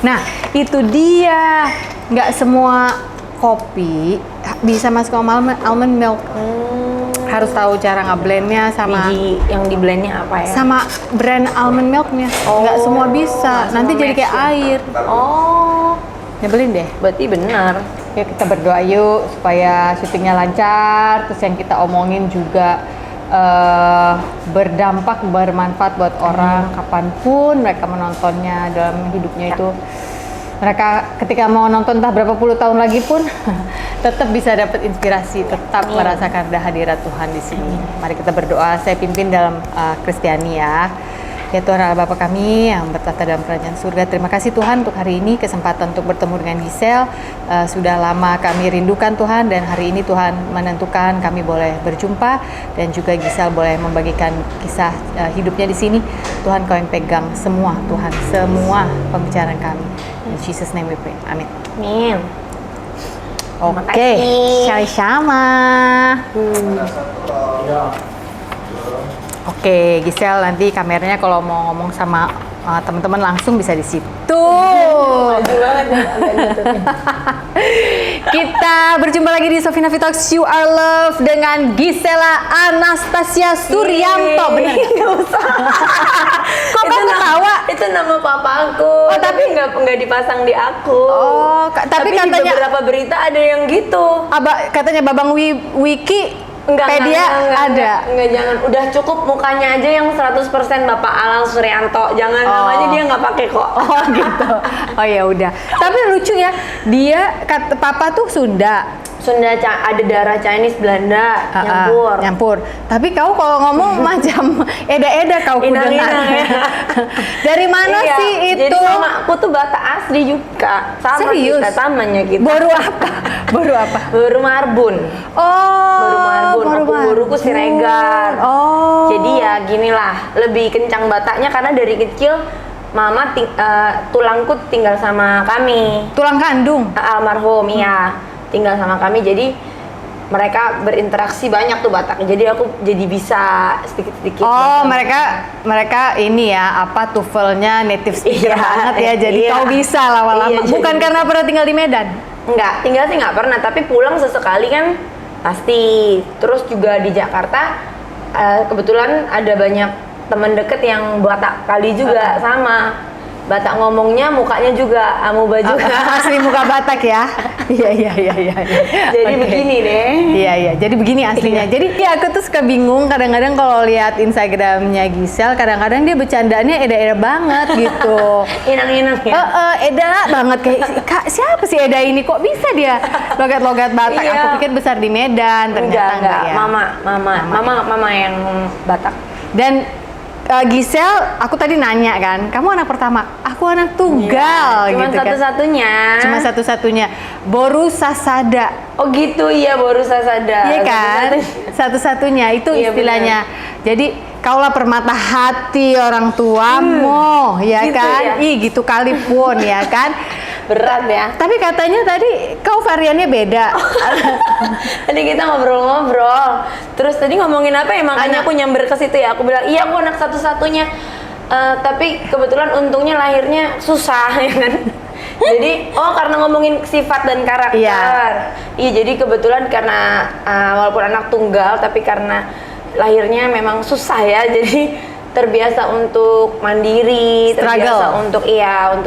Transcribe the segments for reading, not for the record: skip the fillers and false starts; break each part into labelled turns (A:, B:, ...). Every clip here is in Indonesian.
A: Nah, itu dia. Nggak semua kopi bisa masuk ke almond milk. Harus tahu cara ngeblendnya sama
B: Biji yang di blendnya apa ya?
A: sama brand almond milknya. Nggak semua bisa.
B: nggak
A: Nanti
B: semua
A: jadi kayak
B: match ya?
A: air.
B: Oh,
A: Nyebelin deh.
B: berarti benar.
A: Ya kita berdoa yuk supaya syutingnya lancar. Terus yang kita omongin juga berdampak, bermanfaat buat orang kapanpun mereka menontonnya dalam hidupnya itu. Mereka ketika mau nonton entah berapa puluh tahun lagi pun tetap bisa dapat inspirasi, tetap merasakan hadirat Tuhan di sini. Mari kita berdoa. Saya pimpin dalam Kristiani ya. Ya Tuhan Allah Bapa kami yang bertata dalam kerajaan surga. Terima kasih Tuhan untuk hari ini, kesempatan untuk bertemu dengan Giselle. Sudah lama kami rindukan Tuhan, dan hari ini Tuhan menentukan kami boleh berjumpa, dan juga Giselle boleh membagikan kisah hidupnya di sini. Tuhan Kau yang pegang semua Tuhan, semua pembicaraan kami. In Jesus name we pray. Amin.
B: Amin.
A: Oke, sama-sama. Oke, Giselle nanti kameranya kalau mau ngomong sama teman-teman langsung bisa di situ.
B: Maju banget ya.
A: Kita berjumpa lagi di Sofina Talks You Are Love dengan Gisela Anastasia Suryanto. Benar nggak?
B: usah.
A: Kok kamu ketawa?
B: Itu nama papaku.
A: Oh, tapi
B: nggak dipasang di aku.
A: Oh, tapi
B: di
A: katanya
B: beberapa berita ada yang gitu.
A: katanya Babang Wiki Pedia ada.
B: Enggak, jangan. Udah cukup mukanya aja yang 100% Bapak Alang Suryanto. Jangan namanya dia nggak pakai kok.
A: Oh gitu. Oh ya udah. Tapi lucu ya. Dia papa tuh Sunda.
B: Ada darah Chinese, Belanda,
A: nyampur. Tapi kau kalau ngomong macam eda-eda kau
B: Inang-inang ya.
A: Dari mana
B: Iya,
A: sih itu?
B: Jadi mama aku tuh Batak asli juga. Sama
A: Serius?
B: kita, samanya kita.
A: Baru apa? Baru apa?
B: Baru Marbun.
A: Oh.
B: Baru Marbun. Aku guruku Siregar.
A: Oh.
B: Jadi ya ginilah, lebih kencang Bataknya karena dari kecil mama tulangku tinggal sama kami.
A: Tulang kandung.
B: Almarhum iya. Tinggal sama kami, jadi mereka berinteraksi banyak tuh Batak. Jadi aku jadi bisa sedikit-sedikit.
A: Oh, mereka ini ya, apa TOEFL-nya native speaker banget ya. Jadi kau bisa lama-lama.
B: Iya,
A: Bukan karena pernah tinggal di Medan.
B: Enggak, tinggal sih nggak pernah, tapi pulang sesekali kan pasti. Terus juga di Jakarta kebetulan ada banyak teman deket yang Batak kali juga sama. Batak ngomongnya, mukanya juga amuba juga.
A: Asli muka Batak ya. Iya.
B: Jadi begini deh.
A: Iya. Jadi begini aslinya. Jadi ya aku tuh suka bingung kadang-kadang kalau lihat Instagramnya Giselle, kadang-kadang dia bercandanya eda-eda banget gitu.
B: Inang-inang ya.
A: Eda banget kayak Kak, siapa sih Eda ini? Kok bisa dia logat-logat Batak?
B: Iya.
A: Aku pikir besar di Medan, ternyata enggak ya.
B: Mama yang Batak.
A: Dan Giselle, aku tadi nanya kan, kamu anak pertama, aku anak tunggal
B: Cuma
A: gitu kan.
B: satu-satunya.
A: Cuma satu-satunya. Boru Sasada.
B: Oh gitu, iya Boru Sasada.
A: Iya kan? Satu-satunya itu
B: Iya,
A: istilahnya. Jadi kaulah permata hati orang tuamu, ya
B: gitu
A: kan?
B: ya?
A: Ih, gitu kali pun ya kan?
B: Berat ya.
A: Tapi katanya tadi kau variannya beda.
B: Tadi kita ngobrol-ngobrol. Terus tadi ngomongin apa ya? Makanya aku nyamber ke situ ya. Aku bilang, "Iya, aku anak satu-satunya." Tapi kebetulan untungnya lahirnya susah ya kan. Jadi, karena ngomongin sifat dan karakter. Iya, jadi kebetulan karena walaupun anak tunggal tapi karena lahirnya memang susah ya. Jadi terbiasa untuk mandiri, terbiasa untuk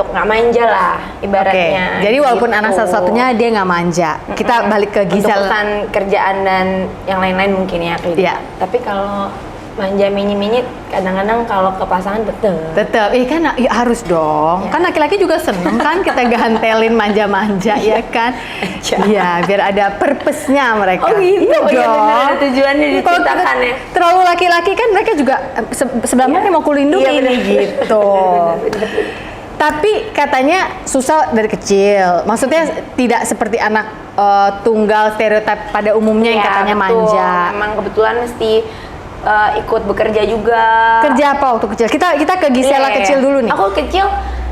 B: nggak manja lah ibaratnya.
A: Jadi walaupun
B: gitu.
A: anak satu-satunya dia nggak manja. Kita balik ke Giselle.
B: Untuk urusan kerjaan dan yang lain-lain mungkin ya.
A: Iya.
B: Tapi kalau manja mini-mini kadang-kadang kalau ke pasangan
A: tetap kan harus dong ya. Kan laki-laki juga seneng kan kita gantelin manja-manja ya kan iya biar ada purpose-nya mereka.
B: Oh gitu. Iya benar, ada tujuannya diciptakan ya.
A: Terlalu laki-laki kan mereka juga sebenarnya mau kulindungi ini gitu.
B: Bener.
A: Tapi katanya susah dari kecil, maksudnya tidak seperti anak tunggal stereotip pada umumnya yang katanya
B: betul.
A: Manja.
B: Memang kebetulan mesti ikut bekerja juga.
A: Kerja apa waktu kecil? Kita ke Gisela kecil dulu nih.
B: Aku kecil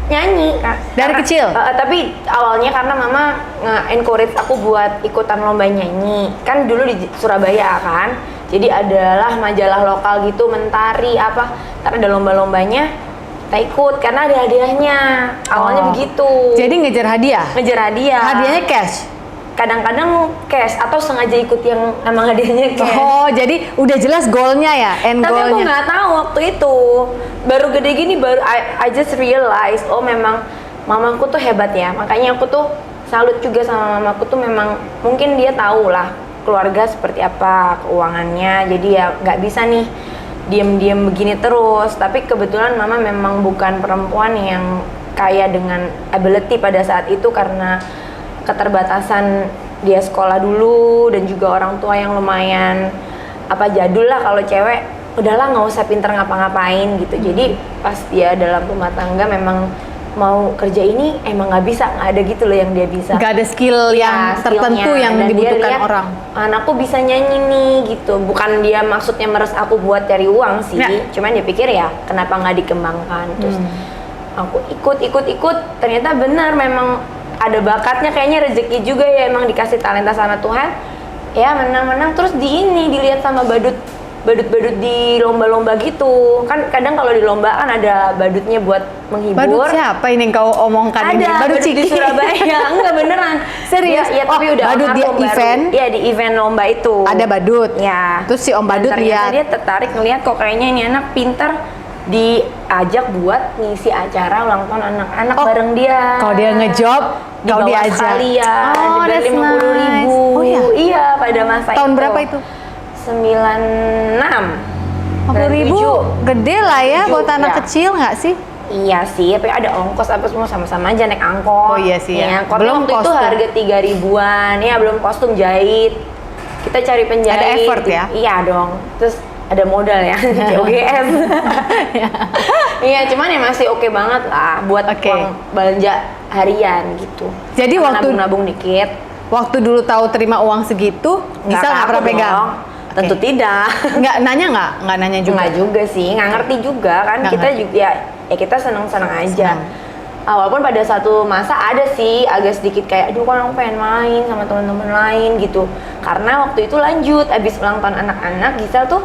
B: nyanyi Kak.
A: Dari kecil?
B: Tapi awalnya karena mama nge-encourage aku buat ikutan lomba nyanyi. Kan dulu di Surabaya kan. Jadi adalah majalah lokal gitu, Mentari apa. Ntar ada lomba-lombanya. kita ikut karena ada hadiahnya. Awalnya begitu.
A: Jadi ngejar hadiah?
B: Ngejar hadiah.
A: Hadiahnya cash?
B: Kadang-kadang cash atau sengaja ikut yang emang hadiahnya cash.
A: Oh, jadi udah jelas goalnya ya, end
B: Tapi aku
A: goalnya.
B: nggak tahu waktu itu. Baru gede gini baru I just realize, oh memang mamaku tuh hebat ya. Makanya aku tuh salut juga sama mamaku tuh, memang mungkin dia tahu lah keluarga seperti apa keuangannya. Jadi ya nggak bisa nih diam-diam begini terus. Tapi kebetulan mama memang bukan perempuan yang kaya dengan ability pada saat itu karena keterbatasan dia sekolah dulu dan juga orang tua yang lumayan jadul lah kalau cewek, udahlah nggak usah pinter ngapa-ngapain gitu. Jadi pas dia dalam rumah tangga memang mau kerja ini emang nggak ada gitu loh yang dia bisa.
A: Nggak ada skill yang tertentu yang
B: dan
A: dibutuhkan
B: dia lihat,
A: orang.
B: Anakku bisa nyanyi nih gitu. Bukan dia maksudnya meres aku buat cari uang sih, cuman dia pikir ya kenapa nggak dikembangkan. Terus aku ikut, ternyata benar memang ada bakatnya, kayaknya rezeki juga ya, emang dikasih talenta sama Tuhan. Ya menang-menang terus dilihat sama badut di lomba-lomba gitu. Kan kadang kalau di lomba kan ada badutnya buat menghibur.
A: Badut siapa ini yang kau omongkan ini?
B: Ada badut di Surabaya. Enggak beneran.
A: Serius?
B: Ya, tapi udah
A: badut di event?
B: Iya, di event lomba itu.
A: Ada badut?
B: Ya.
A: Terus si om badut lihat.
B: Dia tertarik ngelihat kok kayaknya ini anak pintar, diajak buat ngisi acara ulang tahun anak-anak bareng dia.
A: Kalau dia ngejob, kau diajak
B: sekalian,
A: that's
B: dibayar 50.000.
A: nice. Oh iya?
B: Iya, pada masa
A: Tahun
B: itu.
A: berapa itu?
B: 96.
A: 50.000 gede lah ya buat anak kecil nggak sih?
B: Iya sih, tapi ada ongkos apa semua sama-sama aja naik angkot.
A: Oh iya sih ya.
B: Belum waktu
A: kostum.
B: itu harga 3.000-an, ya belum kostum jahit. Kita cari penjahit.
A: Ada effort ya?
B: Iya dong. Terus ada modal ya, COGS. Iya, cuman ya masih oke banget lah buat uang belanja harian gitu.
A: Jadi
B: nabung-nabung dikit.
A: Waktu dulu tahu terima uang segitu, bisa nggak pernah pegang?
B: Tentu tidak.
A: Nggak nanya juga.
B: Nggak juga sih, nggak ngerti juga kan. Kita juga ya kita senang-senang aja. Walaupun pada satu masa ada sih agak sedikit kayak, aduh kan aku pengen main sama teman-teman lain gitu. Karena waktu itu lanjut, abis ulang tahun anak-anak, Gisel tuh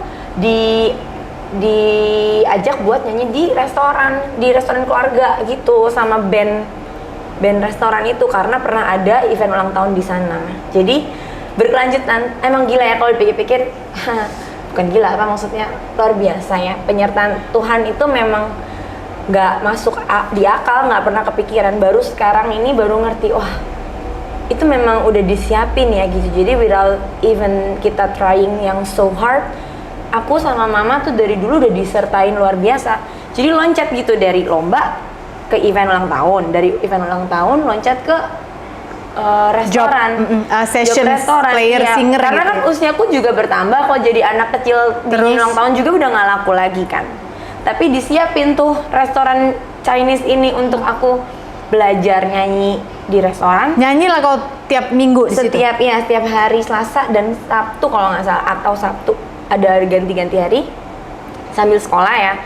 B: diajak buat nyanyi di restoran keluarga gitu sama band restoran itu, karena pernah ada event ulang tahun di sana. Jadi berkelanjutan, emang gila ya kalau dipikir-pikir. Bukan gila, apa maksudnya luar biasa ya, penyertaan Tuhan itu memang nggak masuk di akal, nggak pernah kepikiran. Baru sekarang ini baru ngerti, wah itu memang udah disiapin ya gitu. Jadi without even kita trying yang so hard, aku sama mama tuh dari dulu udah disertain luar biasa. Jadi loncat gitu dari lomba ke event ulang tahun, dari event ulang tahun loncat ke restoran,
A: session
B: restoran,
A: player, singer
B: karena
A: gitu.
B: kan usiaku juga bertambah, kok jadi anak kecil di ulang tahun juga udah nggak laku lagi kan. Tapi disiapin tuh restoran Chinese ini untuk aku belajar nyanyi di restoran.
A: Nyanyi lah kalau tiap minggu di situ?
B: Setiap hari Selasa dan Sabtu kalau nggak salah, atau Sabtu ada ganti-ganti hari sambil sekolah ya.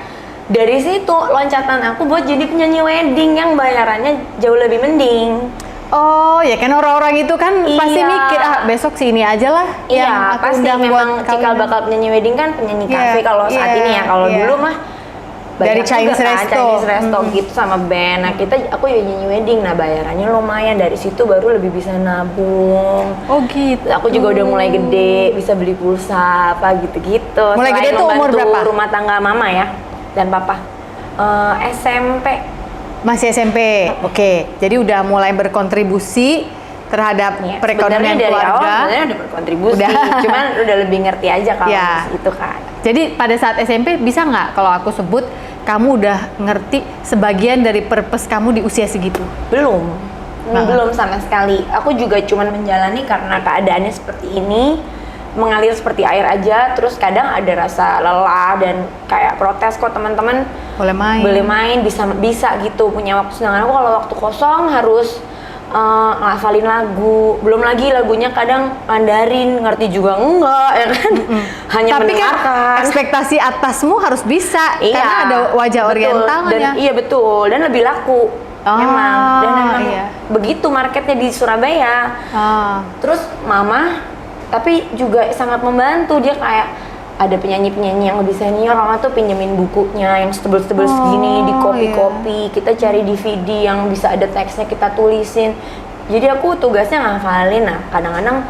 B: Dari situ loncatan aku buat jadi penyanyi wedding yang bayarannya jauh lebih mending.
A: Oh ya kan, orang-orang itu kan pasti mikir, besok sih ini aja lah.
B: Iya, pasti memang cikal bakal penyanyi wedding kan penyanyi kafe kalau saat ini ya. Kalau dulu mah
A: dari Chinese resto
B: gitu sama band. Nah aku ya nyanyi wedding, nah bayarannya lumayan. Dari situ baru lebih bisa nabung.
A: Oh gitu.
B: Aku juga udah mulai gede, bisa beli pulsa apa gitu-gitu.
A: Mulai gede tuh umur berapa?
B: Rumah tangga mama ya dan papa. SMP.
A: Masih SMP, oke. Jadi udah mulai berkontribusi terhadap perekonomian
B: dari
A: keluarga.
B: Awal sebenarnya udah berkontribusi, cuman udah lebih ngerti aja kalau itu kan.
A: Jadi pada saat SMP bisa nggak kalau aku sebut kamu udah ngerti sebagian dari purpose kamu di usia segitu?
B: Belum sama sekali. Aku juga cuman menjalani karena keadaannya seperti ini, mengalir seperti air aja. Terus kadang ada rasa lelah dan kayak protes, kok teman-teman boleh main bisa gitu punya waktu, sedangkan aku kalau waktu kosong harus ngafalin lagu. Belum lagi lagunya kadang Mandarin, ngerti juga enggak ya kan. Hanya
A: tapi
B: mendengarkan.
A: Kan ekspektasi atasmu harus bisa, karena ada wajah orientalnya.
B: Iya betul, dan lebih laku. Memang begitu marketnya di Surabaya. Terus mama tapi juga sangat membantu, dia kayak ada penyanyi-penyanyi yang lebih senior, mama tuh pinjemin bukunya yang setebel-setebel segini, di copy-copy, kita cari DVD yang bisa ada teksnya, kita tulisin. Jadi aku tugasnya ngafalin. Nah kadang-kadang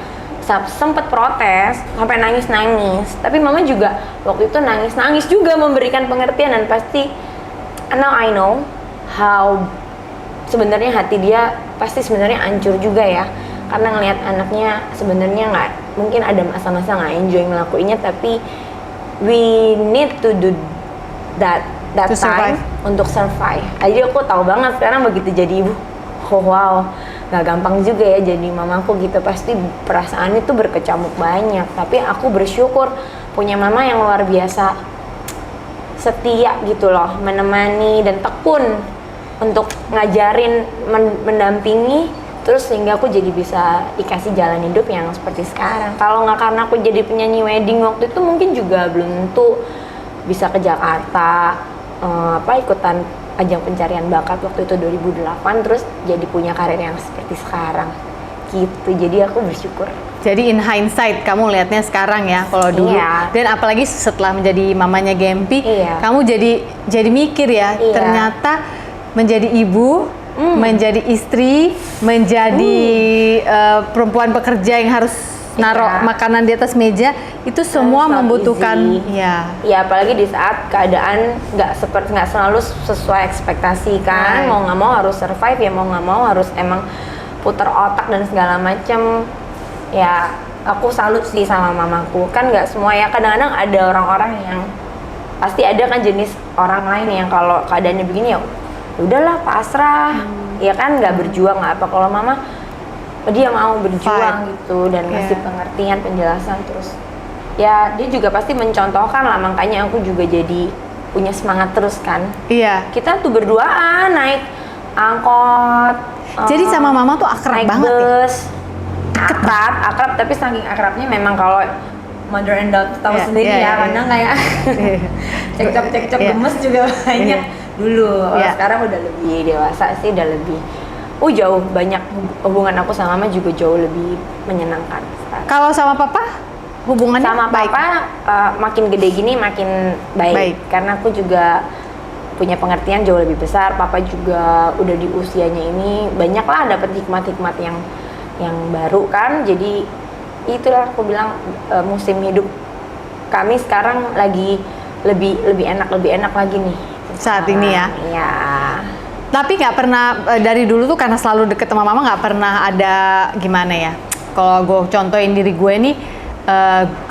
B: sempet protes sampai nangis-nangis, tapi mama juga waktu itu nangis-nangis juga memberikan pengertian, dan pasti now I know how sebenarnya hati dia pasti sebenarnya hancur juga ya, karena ngelihat anaknya sebenarnya nggak, mungkin ada masa-masa nggak enjoy ngelakuinnya, tapi we need to do that
A: To
B: time
A: survive.
B: untuk survive. Jadi aku tahu banget sekarang begitu jadi ibu, oh wow, nggak gampang juga ya jadi mamaku gitu, pasti perasaan itu berkecamuk banyak. Tapi aku bersyukur punya mama yang luar biasa setia gitu loh, menemani dan tekun untuk ngajarin, mendampingi, terus sehingga aku jadi bisa dikasih jalan hidup yang seperti sekarang. Kalau nggak karena aku jadi penyanyi wedding waktu itu, mungkin juga belum tentu bisa ke Jakarta, ikutan ajang pencarian bakat waktu itu 2008, terus jadi punya karir yang seperti sekarang gitu. Jadi aku bersyukur.
A: Jadi in hindsight kamu lihatnya sekarang ya, kalau dulu.
B: Iya.
A: Dan apalagi setelah menjadi mamanya Gempi,
B: Iya.
A: kamu jadi mikir ya,
B: Iya.
A: ternyata menjadi ibu, menjadi istri, menjadi perempuan pekerja yang harus naruh makanan di atas meja, itu semua
B: not
A: membutuhkan
B: easy.
A: ya.
B: Ya apalagi di saat keadaan nggak selalu sesuai ekspektasi kan.
A: Right.
B: Mau nggak mau harus survive ya, mau nggak mau harus emang putar otak dan segala macem. Ya aku salut sih sama mamaku, kan nggak semua ya, kadang-kadang ada orang-orang yang pasti ada kan jenis orang lain yang kalau keadaannya begini ya udahlah pasrah, ya kan nggak berjuang nggak apa. Kalau mama dia mau berjuang gitu dan ngasih pengertian, penjelasan, terus ya dia juga pasti mencontohkan lah, makanya aku juga jadi punya semangat terus kan.
A: Iya.
B: Kita tuh berduaan naik angkot,
A: Jadi sama mama tuh akrab
B: naik
A: banget ya?
B: bus, akrab, tapi saking akrabnya memang kalau mother and daughter tahu
A: Iya,
B: sendiri
A: iya,
B: ya,
A: iya.
B: kadang kayak cekcok
A: Iya.
B: gemes juga banyak
A: Iya.
B: dulu.
A: Iya.
B: Sekarang udah lebih dewasa sih, udah lebih jauh banyak hubungan aku sama mama juga jauh lebih menyenangkan sekarang.
A: Kalau sama papa hubungannya
B: Sama
A: baik?
B: papa makin gede gini makin baik.
A: Baik.
B: Karena aku juga punya pengertian jauh lebih besar. Papa juga udah di usianya ini banyak lah dapat hikmat-hikmat yang baru kan. Jadi itulah aku bilang musim hidup kami sekarang lagi lebih enak lagi nih
A: Saat ini ya?
B: Iya.
A: Tapi nggak pernah dari dulu tuh karena selalu deket sama mama, nggak pernah ada gimana ya? Kalau gue contohin diri gue nih,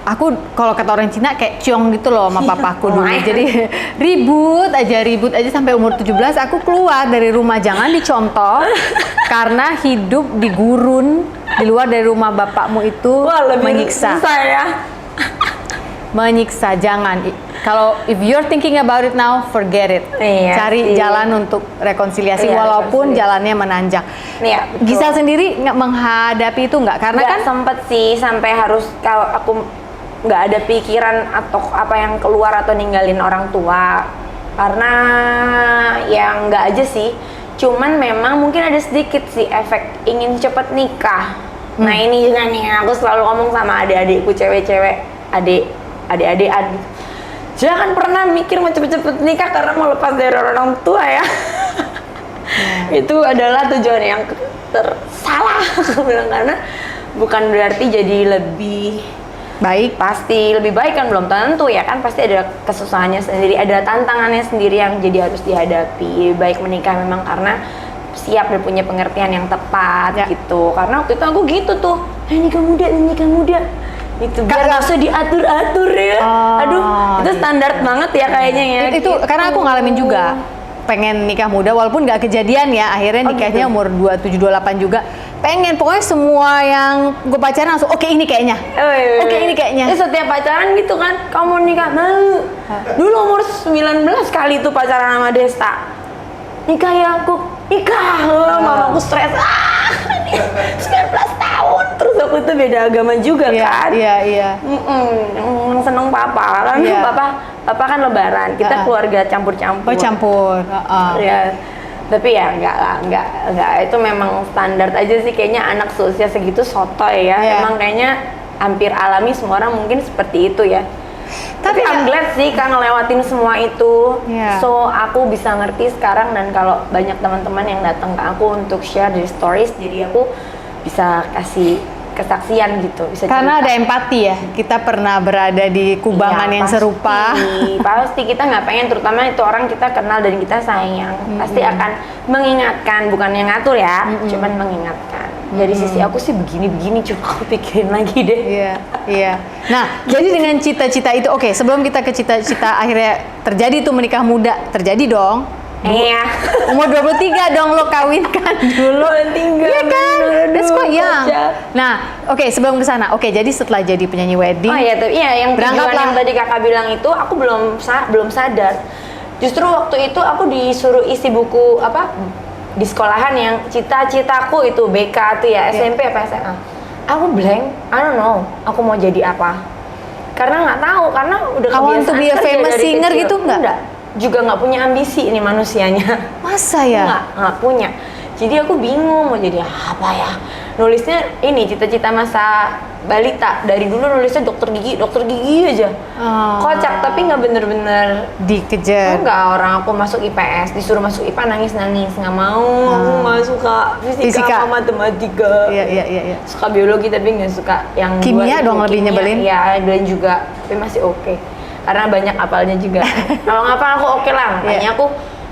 A: aku kalau kata orang Cina kayak ciong gitu loh sama papaku dulu. Jadi ribut aja sampai umur 17 aku keluar dari rumah, jangan dicontoh karena hidup di gurun di luar dari rumah bapakmu itu menyiksa.
B: susah ya.
A: Menyiksa, jangan. Kalau if you're thinking about it now, forget it.
B: Iya
A: Cari
B: sih.
A: jalan untuk rekonsiliasi
B: Iya,
A: walaupun
B: rekonsiliasi.
A: jalannya menanjak.
B: Iya, betul.
A: Gisa sendiri nggak menghadapi itu nggak? Karena
B: Nggak
A: kan
B: sempet sih sampai harus, kalau aku nggak ada pikiran atau apa yang keluar atau ninggalin orang tua, karena ya nggak aja sih. Cuman memang mungkin ada sedikit sih efek ingin cepet nikah. Nah ini juga nih aku selalu ngomong sama adik-adikku cewek-cewek, adik-adik. Jangan pernah mikir mau cepet-cepet nikah karena mau lepas dari orang tua ya. Itu adalah tujuan yang tersalah aku bilang, karena bukan berarti jadi lebih
A: baik.
B: pasti lebih baik kan, belum tentu ya kan, pasti ada kesusahannya sendiri, ada tantangannya sendiri yang jadi harus dihadapi. Baik menikah memang karena siap dan punya pengertian yang tepat gitu. Karena waktu itu aku gitu tuh, nikah muda itu biar nggak usah diatur-atur ya. Aduh, itu standar banget ya kayaknya ya.
A: Itu
B: gitu.
A: karena aku ngalamin juga pengen nikah muda walaupun nggak kejadian ya, akhirnya nikahnya
B: gitu.
A: umur 27-28 juga. Pengen pokoknya semua yang gue pacaran langsung oke ini kayaknya. Oke ini kayaknya.
B: Setiap pacaran gitu kan, kamu nikah mau. Dulu umur 19 kali tuh pacaran sama Desta. Nikah ya aku, nikah. Mamaku stres. 19 tahun. Terus aku tuh beda agama juga kan.
A: Iya.
B: Yang seneng papa kan.
A: Iya.
B: Papa kan lebaran. Kita keluarga campur-campur.
A: Oh campur.
B: Ya. Tapi ya enggak, itu memang standar aja sih kayaknya anak seusia segitu sotoy ya.
A: Iya.
B: Emang kayaknya hampir alami semua orang mungkin seperti itu ya. Tapi I'm glad sih Kak ngelewatin semua itu.
A: Iya.
B: So aku bisa ngerti sekarang, dan kalau banyak teman-teman yang datang ke aku untuk share di stories, jadi aku bisa kasih kesaksian gitu, bisa
A: Karena
B: cerita.
A: ada empati ya, kita pernah berada di kubangan
B: Iya,
A: yang serupa.
B: Pasti kita nggak pengen, terutama itu orang kita kenal dan kita sayang, pasti akan mengingatkan, bukan yang ngatur ya, cuman mengingatkan. Dari sisi aku sih begini-begini, coba aku pikirin lagi deh.
A: Iya, iya. Nah, jadi dengan cita-cita itu, oke, sebelum kita ke cita-cita akhirnya terjadi tuh menikah muda, terjadi dong.
B: Iya.
A: Umur 23 dong lo kawinkan dulu.
B: 23,
A: Iya kan? That's quite young.
B: kocak.
A: Nah, oke, sebelum ke sana. Oke, jadi setelah jadi penyanyi wedding,
B: Oh iya, tapi iya yang tujuan
A: Berangkatlah.
B: yang tadi kakak bilang itu aku belum sadar. Justru waktu itu aku disuruh isi buku apa di sekolahan yang cita-citaku itu BK tuh ya, SMP apa SMA. Aku blank, I don't know. Aku mau jadi apa? Karena nggak tahu, karena udah
A: I want to
B: kebiasaan
A: be a
B: kerja
A: famous
B: dari
A: singer
B: kecil.
A: gitu nggak?
B: Enggak. Juga nggak punya ambisi ini manusianya.
A: masa ya?
B: Nggak punya. Jadi aku bingung mau jadi apa ya. Nulisnya ini cita-cita masa balita. Dari dulu nulisnya dokter gigi aja.
A: Oh.
B: Kocak, tapi nggak bener-bener.
A: Dikejar.
B: Enggak, orang aku masuk IPS, disuruh masuk IPA nangis-nangis. Nggak mau, aku nggak suka fisika sama matematika.
A: Iya, iya, iya, iya.
B: Suka biologi tapi nggak suka yang
A: Kimia
B: dua itu.
A: dong lebih
B: Kimia,
A: nyebelin.
B: Iya, dan juga tapi masih oke. Karena banyak apalnya juga. Kalau ngapal aku oke lah, makanya
A: Iya.
B: aku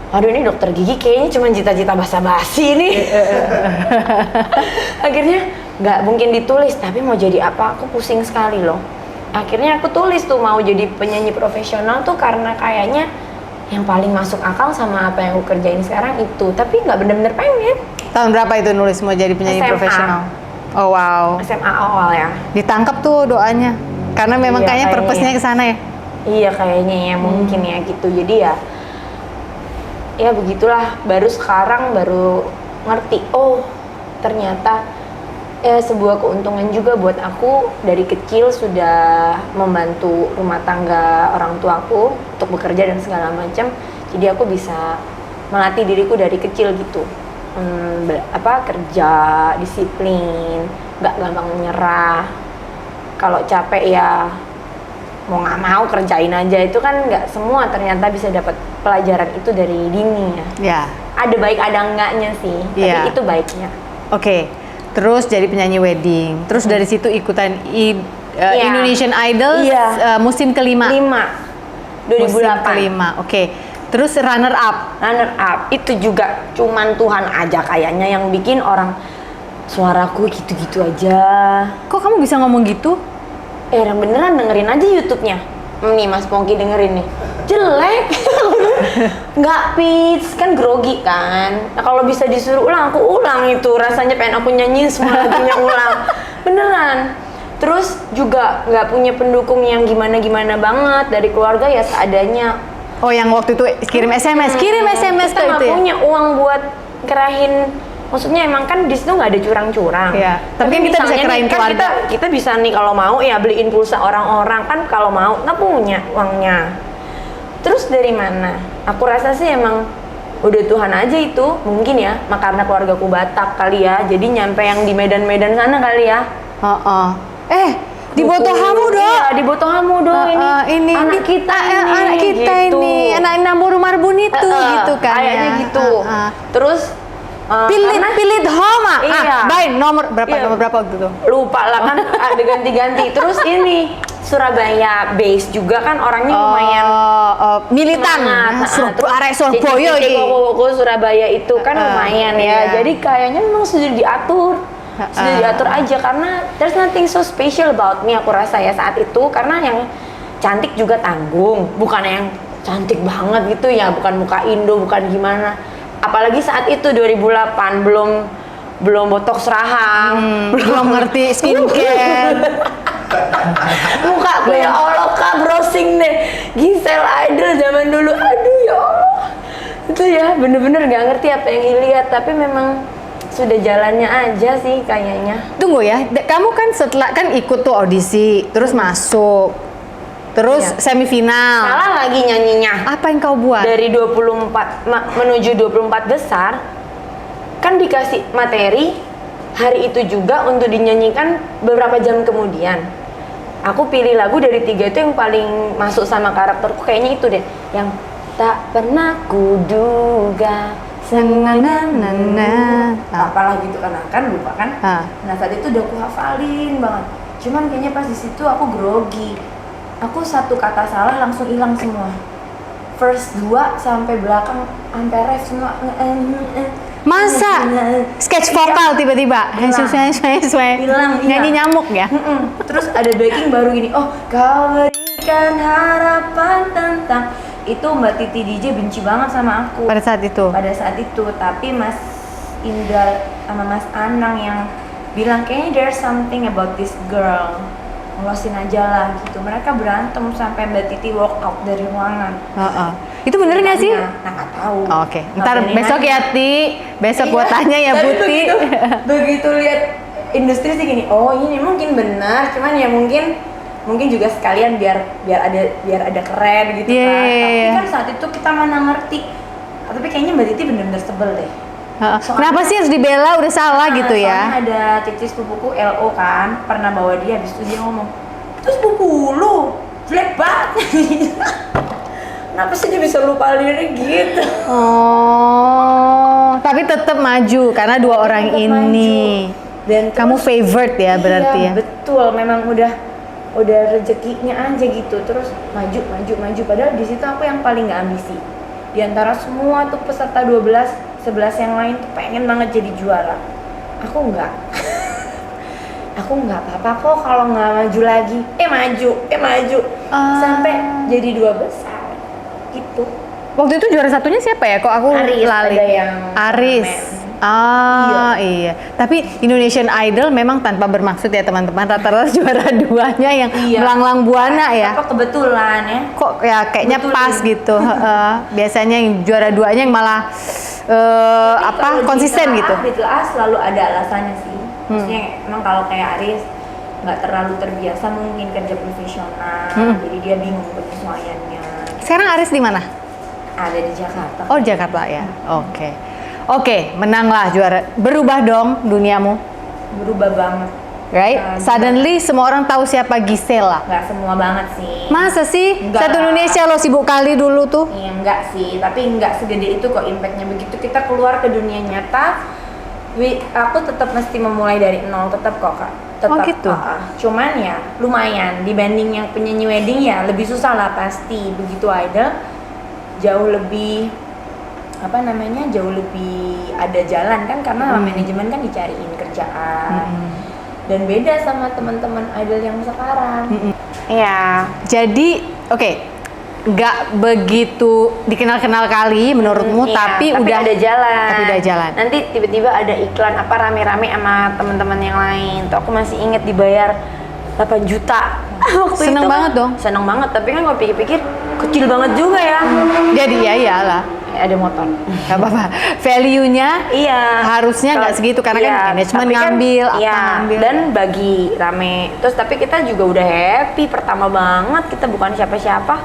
B: aduh ini dokter gigi kayaknya cuma cita-cita basa-basi nih. Akhirnya nggak mungkin ditulis, tapi mau jadi apa aku pusing sekali loh. Akhirnya aku tulis tuh mau jadi penyanyi profesional tuh karena kayaknya yang paling masuk akal sama apa yang aku kerjain sekarang itu, tapi nggak bener-bener pengen.
A: Tahun berapa itu nulis mau jadi penyanyi
B: SMA.
A: profesional? Oh wow.
B: SMA awal ya.
A: Ditangkap tuh doanya. Karena memang
B: Iya,
A: kayaknya
B: kayaknya.
A: purpose-nya ke sana ya.
B: Iya kayaknya ya mungkin ya gitu. Jadi ya begitulah, baru sekarang baru ngerti, oh ternyata sebuah keuntungan juga buat aku. Dari kecil sudah membantu rumah tangga orang tuaku untuk bekerja dan segala macam, jadi aku bisa melatih diriku dari kecil gitu. Kerja, disiplin, nggak gampang menyerah. Kalau capek ya mau nggak mau kerjain aja. Itu kan nggak semua ternyata bisa dapat pelajaran itu dari dini ya.
A: Ya.
B: Ada baik ada enggaknya sih,
A: Iya.
B: tapi itu baiknya.
A: Oke. Terus jadi penyanyi wedding. Terus dari situ ikutan
B: Iya.
A: Indonesian Idol
B: Iya.
A: musim kelima.
B: 5
A: Musim
B: 2008
A: kelima. Oke. Terus runner up.
B: runner up itu juga cuman Tuhan aja kayaknya yang bikin orang suaraku gitu-gitu aja.
A: Kok kamu bisa ngomong gitu?
B: Yang beneran dengerin aja YouTube-nya. Nih Mas Pongki dengerin nih. Jelek. Nggak pitch, kan grogi kan. Nah kalau bisa disuruh ulang, aku ulang itu. Rasanya pengen aku nyanyiin semua lagunya ulang. Beneran. Terus juga nggak punya pendukung yang gimana-gimana banget. Dari keluarga ya seadanya.
A: Oh, yang waktu itu kirim SMS ke
B: Kita
A: itu
B: nggak
A: ya?
B: punya uang buat kerahin. Maksudnya emang kan di situ nggak ada curang-curang.
A: Iya, tapi kan kita bisa
B: misalnya
A: kerahin
B: nih, kan
A: keluarga.
B: kita bisa nih kalau mau ya beliin pulsa orang-orang kan, kalau mau nggak punya uangnya. Terus dari mana? Aku rasa sih emang udah Tuhan aja itu mungkin ya. Karena keluargaku Batak kali ya. Jadi nyampe yang di Medan-Medan sana kali ya.
A: Di Botohamu dong.
B: Iya, di Botohamu dong ini. Anak kita ini.
A: Anak kita
B: gitu.
A: ini, anak Nambur Marbun itu gitu kan
B: kayaknya
A: ya.
B: gitu. Terus
A: Pilit Homa.
B: Iya.
A: Baik, nomor berapa?
B: Iya.
A: Nomor berapa waktu itu?
B: lupa lah kan ada ganti-ganti. Terus ini Surabaya base juga kan orangnya lumayan
A: militan. Arek Surabaya iki.
B: Koko Surabaya itu kan lumayan ya.
A: iya.
B: Jadi kayaknya memang sudah diatur. Sudah diatur aja karena there's nothing so special about me, aku rasa ya saat itu. Karena yang cantik juga tanggung, bukan yang cantik banget gitu ya, bukan muka Indo, bukan gimana. Apalagi saat itu 2008 belum botox rahang,
A: Belum ngerti skincare.
B: muka aku ya Allah Kak, browsing deh Giselle Idol zaman dulu, aduh ya Allah. Itu ya bener-bener gak ngerti apa yang dilihat, tapi memang sudah jalannya aja sih kayaknya.
A: Tunggu ya, kamu kan setelah kan ikut tuh audisi, terus masuk, terus
B: Iya.
A: semifinal.
B: Salah lagi nyanyinya.
A: Apa yang kau buat?
B: Dari 24 menuju 24 besar kan dikasih materi hari itu juga untuk dinyanyikan beberapa jam kemudian. aku pilih lagu dari 3 itu yang paling masuk sama karakterku, kayaknya itu deh, yang tak pernah kuduga apalah gitu kan lupa kan. Nah saat itu udah aku hafalin banget, cuman kayaknya pas di situ aku grogi, aku satu kata salah langsung hilang semua, first 2 sampai belakang sampai ref semua.
A: Masa sketch vokal tiba-tiba
B: hilang,
A: nyanyi nyamuk ya.
B: Terus ada backing baru gini, oh kau berikan harapan tentang itu. Mbak Titi DJ benci banget sama aku
A: Pada saat itu.
B: Tapi Mas Indra sama Mas Anang yang bilang kayaknya there's something about this girl, ngolosin aja lah gitu. Mereka berantem sampai Mbak Titi walk out dari ruangan.
A: Itu bener nggak sih?
B: Nah nggak tahu.
A: Oke, ntar besok ya Ti, besok gua tanya ya Buti.
B: Begitu lihat industri sih gini, oh ini mungkin benar, cuman ya mungkin juga sekalian biar ada keren gitu kan. Tapi kan saat itu kita mana ngerti. Tapi kayaknya Mbak Titi bener-bener sebel deh.
A: Kenapa sih harus dibela, udah salah gitu ya?
B: Soalnya ada cici sepupuku LO kan, pernah bawa dia, habis itu dia ngomong, itu sepupu lu, jelek banget. Kenapa sih dia bisa lupa lirik gitu?
A: Oh, tapi tetap maju karena 2 orang ini. Dan kamu favorite ya berarti ya?
B: Betul, memang udah rezekinya aja gitu. Terus maju. Padahal di situ aku yang paling nggak ambisi. Di antara semua tuh peserta 11 yang lain tuh pengen banget jadi juara. Aku nggak. Aku nggak apa-apa kok kalau nggak maju lagi. Maju. Sampai jadi 2 besar. Gitu.
A: Waktu itu juara satunya siapa ya? Kok aku
B: Aris,
A: lali?
B: ada yang
A: Aris. Iya. Tapi Indonesian Idol memang tanpa bermaksud ya teman-teman, rata-rata juara 2-nya yang melanglang buana ya.
B: Apa kebetulan ya?
A: Kok ya kayaknya betul pas gitu. Biasanya yang juara 2-nya yang malah konsisten gitu.
B: Ditelaah selalu ada alasannya sih. Maksudnya emang kalau kayak Aris nggak terlalu terbiasa mungkin kerja profesional, jadi dia bingung penyesuaiannya.
A: Sekarang Aris di mana?
B: Ada di Jakarta.
A: Oh, Jakarta ya. Oke, menanglah juara. Berubah dong duniamu.
B: Berubah banget.
A: Right? Suddenly semua orang tahu siapa Gisela.
B: Nggak semua banget sih.
A: Masa sih?
B: Enggak.
A: Satu Indonesia lo sibuk kali dulu tuh.
B: Iya, enggak sih. Tapi enggak segede itu kok impactnya. Begitu kita keluar ke dunia nyata, aku tetap mesti memulai dari nol. Tetap kok Kak. Tetap.
A: Gitu?
B: Cuman ya lumayan. Dibanding yang penyanyi wedding ya lebih susah lah pasti. Begitu idol, jauh lebih jauh lebih ada jalan kan, karena manajemen kan dicariin kerjaan. Dan beda sama teman-teman idol yang sekarang. Iya.
A: Jadi, nggak begitu dikenal-kenal kali menurutmu, tapi udah
B: ada jalan.
A: Tapi udah jalan.
B: Nanti tiba-tiba ada iklan rame-rame sama teman-teman yang lain. Tuh aku masih inget dibayar 8 juta. Waktu
A: seneng
B: itu
A: banget dong.
B: Seneng banget, tapi kan kalau pikir-pikir kecil banget juga ya.
A: Jadi ya iyalah.
B: Ada motor.
A: Gak apa-apa. Value-nya harusnya nggak segitu karena kan manajemen ngambil, ngambil.
B: Dan bagi rame. Terus tapi kita juga udah happy, pertama banget, kita bukan siapa-siapa.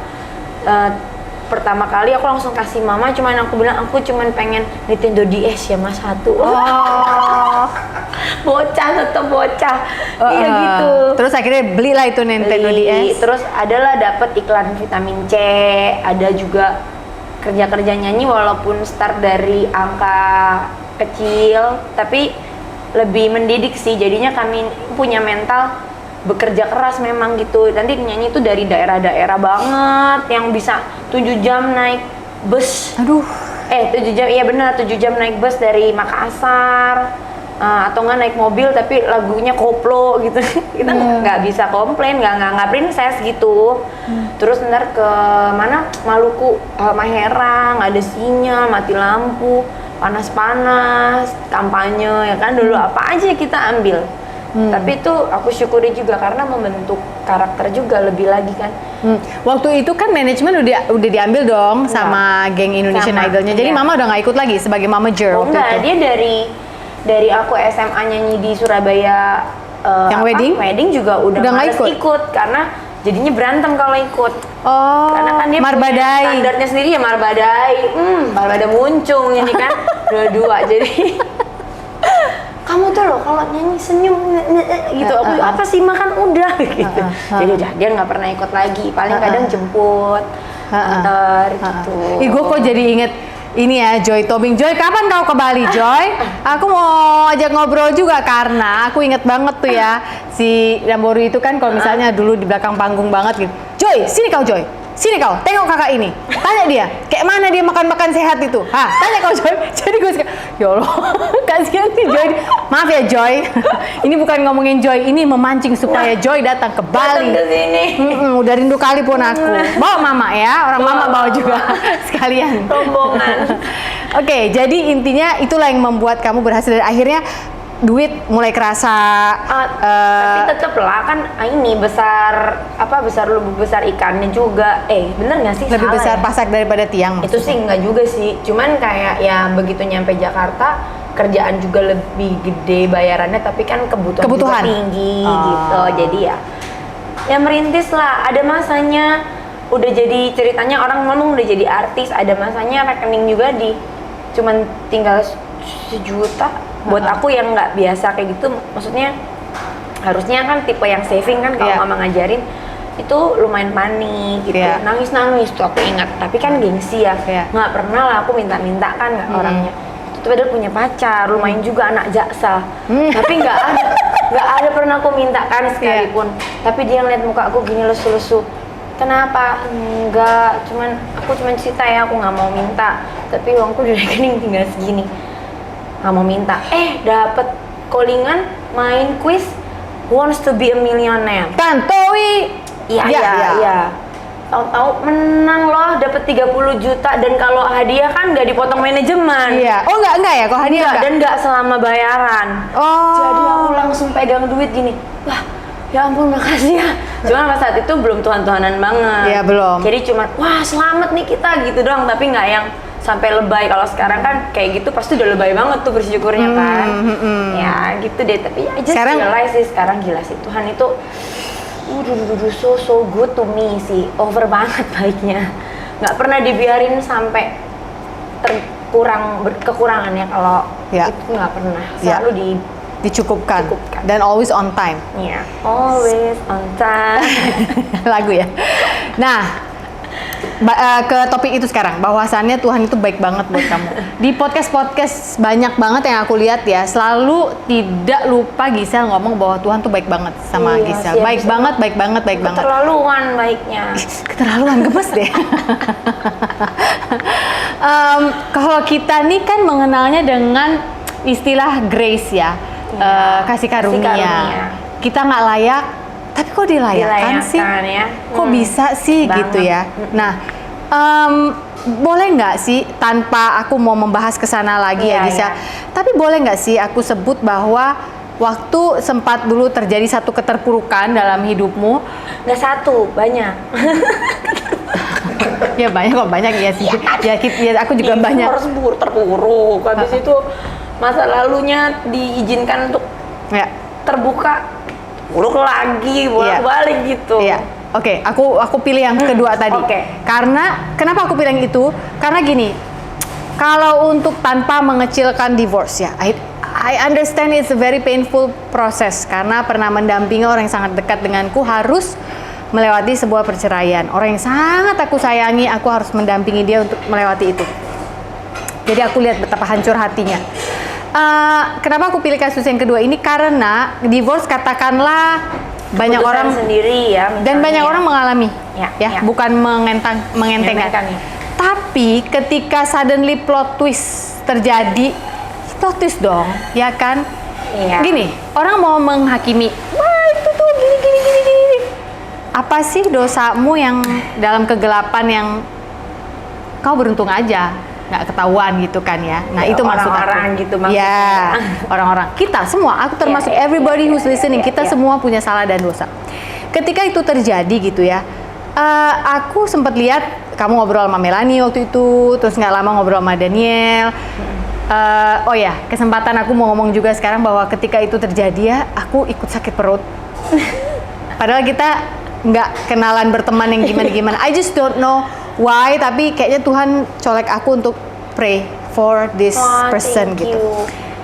B: Pertama kali aku langsung kasih mama, aku bilang aku cuman pengen Nintendo DS ya Mas 1. Bocah, tetep bocah. Iya gitu.
A: Terus akhirnya belilah itu Nintendo DS.
B: Terus adalah dapat iklan vitamin C, ada juga kerja nyanyi walaupun start dari angka kecil, tapi lebih mendidik sih. Jadinya kami punya mental bekerja keras memang gitu. Nanti nyanyi itu dari daerah-daerah banget yang bisa 7 jam naik bus. 7 jam, iya benar, 7 jam naik bus dari Makassar. Atau nggak naik mobil tapi lagunya koplo gitu. Kita nggak bisa komplain, nggak princess gitu. Terus ntar ke mana, Maluku, Halmahera, nggak ada sinyal, mati lampu, panas-panas, kampanye ya kan, dulu apa aja kita ambil. Tapi itu aku syukuri juga karena membentuk karakter juga lebih lagi kan.
A: Waktu itu kan manajemen udah diambil dong sama geng Indonesian Idol-nya. Jadi mama udah nggak ikut lagi sebagai manager waktu itu.
B: Dia dari aku SMA nyanyi di Surabaya,
A: yang wedding
B: juga udah males ikut karena jadinya berantem kalau ikut. Karena kan dia punya standarnya sendiri ya, Marbadai, Marbada Muncung ini kan dua-dua. Jadi kamu tuh loh kalau nyanyi senyum gitu. Aku apa sih makan udah gitu. Jadi udah dia nggak pernah ikut lagi. Paling kadang jemput, antar gitu.
A: Ih, gue kok jadi inget ini ya, Joy Tobing. Joy, kapan kau ke Bali, Joy? Aku mau ajak ngobrol juga karena aku inget banget tuh ya, si Dambori itu kan kalau misalnya dulu di belakang panggung banget gitu. Joy, sini kau Joy. Sini kau, tengok kakak ini. Tanya dia, kayak mana dia makan-makan sehat itu? Hah, tanya kau Joy. Jadi gue suka, ya Allah, kasihan sih Joy. Maaf ya Joy, ini bukan ngomongin Joy, ini memancing supaya Joy datang ke Bali.
B: Datang ke sini.
A: Udah rindu kali pun aku. Bawa mama ya, orang mama bawa juga sekalian.
B: Rombongan.
A: Oke, jadi intinya itulah yang membuat kamu berhasil dan akhirnya duit mulai kerasa.
B: Tapi tetep lah kan ini besar lebih besar ikannya juga. Bener nggak sih?
A: Lebih
B: Salah
A: besar
B: ya?
A: pasak daripada tiang.
B: Itu sih nggak juga sih. Cuman kayak ya begitu nyampe Jakarta kerjaan juga lebih gede bayarannya, tapi kan kebutuhan juga tinggi gitu. Jadi ya merintis lah. Ada masanya udah jadi ceritanya orang ngomong udah jadi artis. Ada masanya rekening juga cuman tinggal 1 juta. Buat aku yang nggak biasa kayak gitu, maksudnya harusnya kan tipe yang saving kan kalau mama ngajarin itu lumayan panik gitu, nangis tuh aku ingat. Tapi kan gengsi ya, nggak pernah lah aku minta-minta kan orangnya. Itu padahal punya pacar, lumayan juga anak Jaksel, tapi nggak ada pernah aku minta kan sekalipun. Tapi dia ngeliat muka aku gini lesu-lesu. Kenapa? Enggak, aku cuman cerita ya, aku nggak mau minta. Tapi uangku di rekening tinggal segini. Nggak mau minta. Dapet callingan main quiz Wants to be a Millionaire.
A: Tantowi.
B: Iya. Tahu-tahu menang loh, dapat 30 juta dan kalau hadiah kan nggak dipotong manajemen.
A: Iya. Oh enggak ya, kalau hadiah enggak.
B: Dan nggak selama bayaran. Jadi aku langsung pegang duit gini. Wah, ya ampun makasih ya. Cuma pas saat itu belum Tuhan-Tuhanan banget.
A: Iya, belum.
B: Jadi cuma wah selamat nih kita gitu doang, tapi nggak yang sampai lebay. Kalau sekarang kan kayak gitu pasti udah lebay banget tuh bersyukurnya kan. Ya gitu deh, tapi I just realize sih sekarang gila sih Tuhan itu so good to me sih, over banget baiknya. Nggak pernah dibiarin sampai kekurangannya. Kalau itu nggak pernah, selalu
A: dicukupkan dan always on time.
B: Iya, always on time.
A: Lagu ya. Nah, ke topik itu sekarang, bahwasannya Tuhan itu baik banget buat kamu. Di podcast banyak banget yang aku lihat ya, selalu tidak lupa Gisel ngomong bahwa Tuhan tuh baik banget sama Gisel. Baik banget.
B: Keterlaluan baiknya.
A: Keterlaluan, gemes deh. Kalau kita nih kan mengenalnya dengan istilah grace ya, kasih karunia. Kita nggak layak, tapi kok dilayakkan sih?
B: Ya.
A: Kok bisa sih banget. Gitu ya? Nah, boleh nggak sih tanpa aku mau membahas kesana lagi ya Gisel? Tapi boleh nggak sih aku sebut bahwa waktu sempat dulu terjadi satu keterpurukan dalam hidupmu?
B: Nggak satu, banyak.
A: Ya banyak ya sih. Ya aku juga banyak.
B: Harus terpuruk. Habis itu masa lalunya diizinkan untuk terbuka. Buruk lagi, bolak-balik gitu.
A: Iya. Oke, aku pilih yang kedua tadi. Karena kenapa aku pilih yang itu? Karena gini, kalau untuk tanpa mengecilkan divorce ya, I understand it's a very painful process karena pernah mendampingi orang yang sangat dekat denganku harus melewati sebuah perceraian. Orang yang sangat aku sayangi, aku harus mendampingi dia untuk melewati itu. Jadi aku lihat betapa hancur hatinya. Kenapa aku pilih kasus yang kedua ini? Karena divorce katakanlah banyak orang
B: sendiri ya,
A: dan banyak orang mengalami, bukan mengentengkan. Tapi ketika suddenly plot twist terjadi, plot twist dong, ya kan? Gini, orang mau menghakimi, wah itu tuh gini. Apa sih dosamu yang dalam kegelapan yang kau beruntung aja? Nggak ketahuan gitu kan ya. Nah, itu maksud
B: orang-orang gitu maksudnya.
A: Ya, orang-orang. Kita semua, aku termasuk everybody who's listening, kita semua punya salah dan dosa. Ketika itu terjadi gitu ya, aku sempat lihat kamu ngobrol sama Melanie waktu itu, terus nggak lama ngobrol sama Daniel. Kesempatan aku mau ngomong juga sekarang bahwa ketika itu terjadi ya, aku ikut sakit perut. Padahal kita nggak kenalan berteman yang gimana-gimana. I just don't know why, tapi kayaknya Tuhan colek aku untuk pray for this person gitu.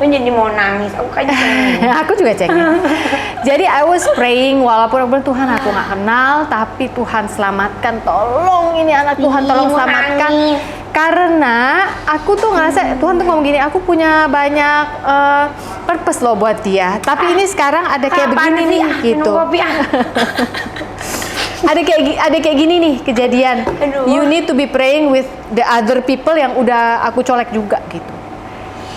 B: Aku jadi mau nangis, aku kan cengeng.
A: Aku juga cengeng. Jadi I was praying walaupun aku bilang Tuhan aku nggak kenal, tapi Tuhan selamatkan, tolong ini anak Tuhan tolong
B: Ih, mau
A: selamatkan.
B: nangis.
A: Karena aku tuh ngerasa Tuhan tuh ngomong gini, aku punya banyak purpose loh buat dia. Tapi ini sekarang ada kayak
B: Apaan
A: begini
B: sih?
A: nih gitu.
B: Minum kopi ah.
A: Ada kayak gini nih kejadian.
B: Aduh.
A: You need to be praying with the other people yang udah aku colek juga gitu.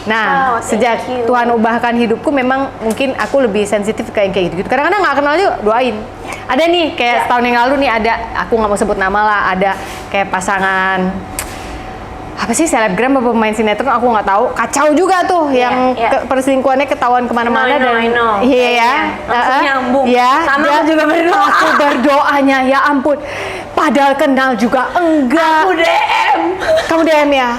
A: Nah,
B: Oh, thank
A: sejak
B: you.
A: Tuhan ubahkan hidupku, memang mungkin aku lebih sensitif kayak gitu. Kadang-kadang nggak kenal juga, doain. Ada nih, kayak
B: Ya.
A: setahun yang lalu nih ada, aku nggak mau sebut nama lah, ada kayak pasangan apa sih selebgram apa pemain sinetron aku nggak tahu, kacau juga tuh yang perselingkuhannya ketahuan kemana-mana
B: I know.
A: iya ya,
B: Langsung nyambung.
A: ya,
B: Sama
A: dia
B: aku juga berdoa.
A: aku berdoanya ya ampun, padahal kenal juga enggak.
B: Aku DM.
A: Kamu DM ya?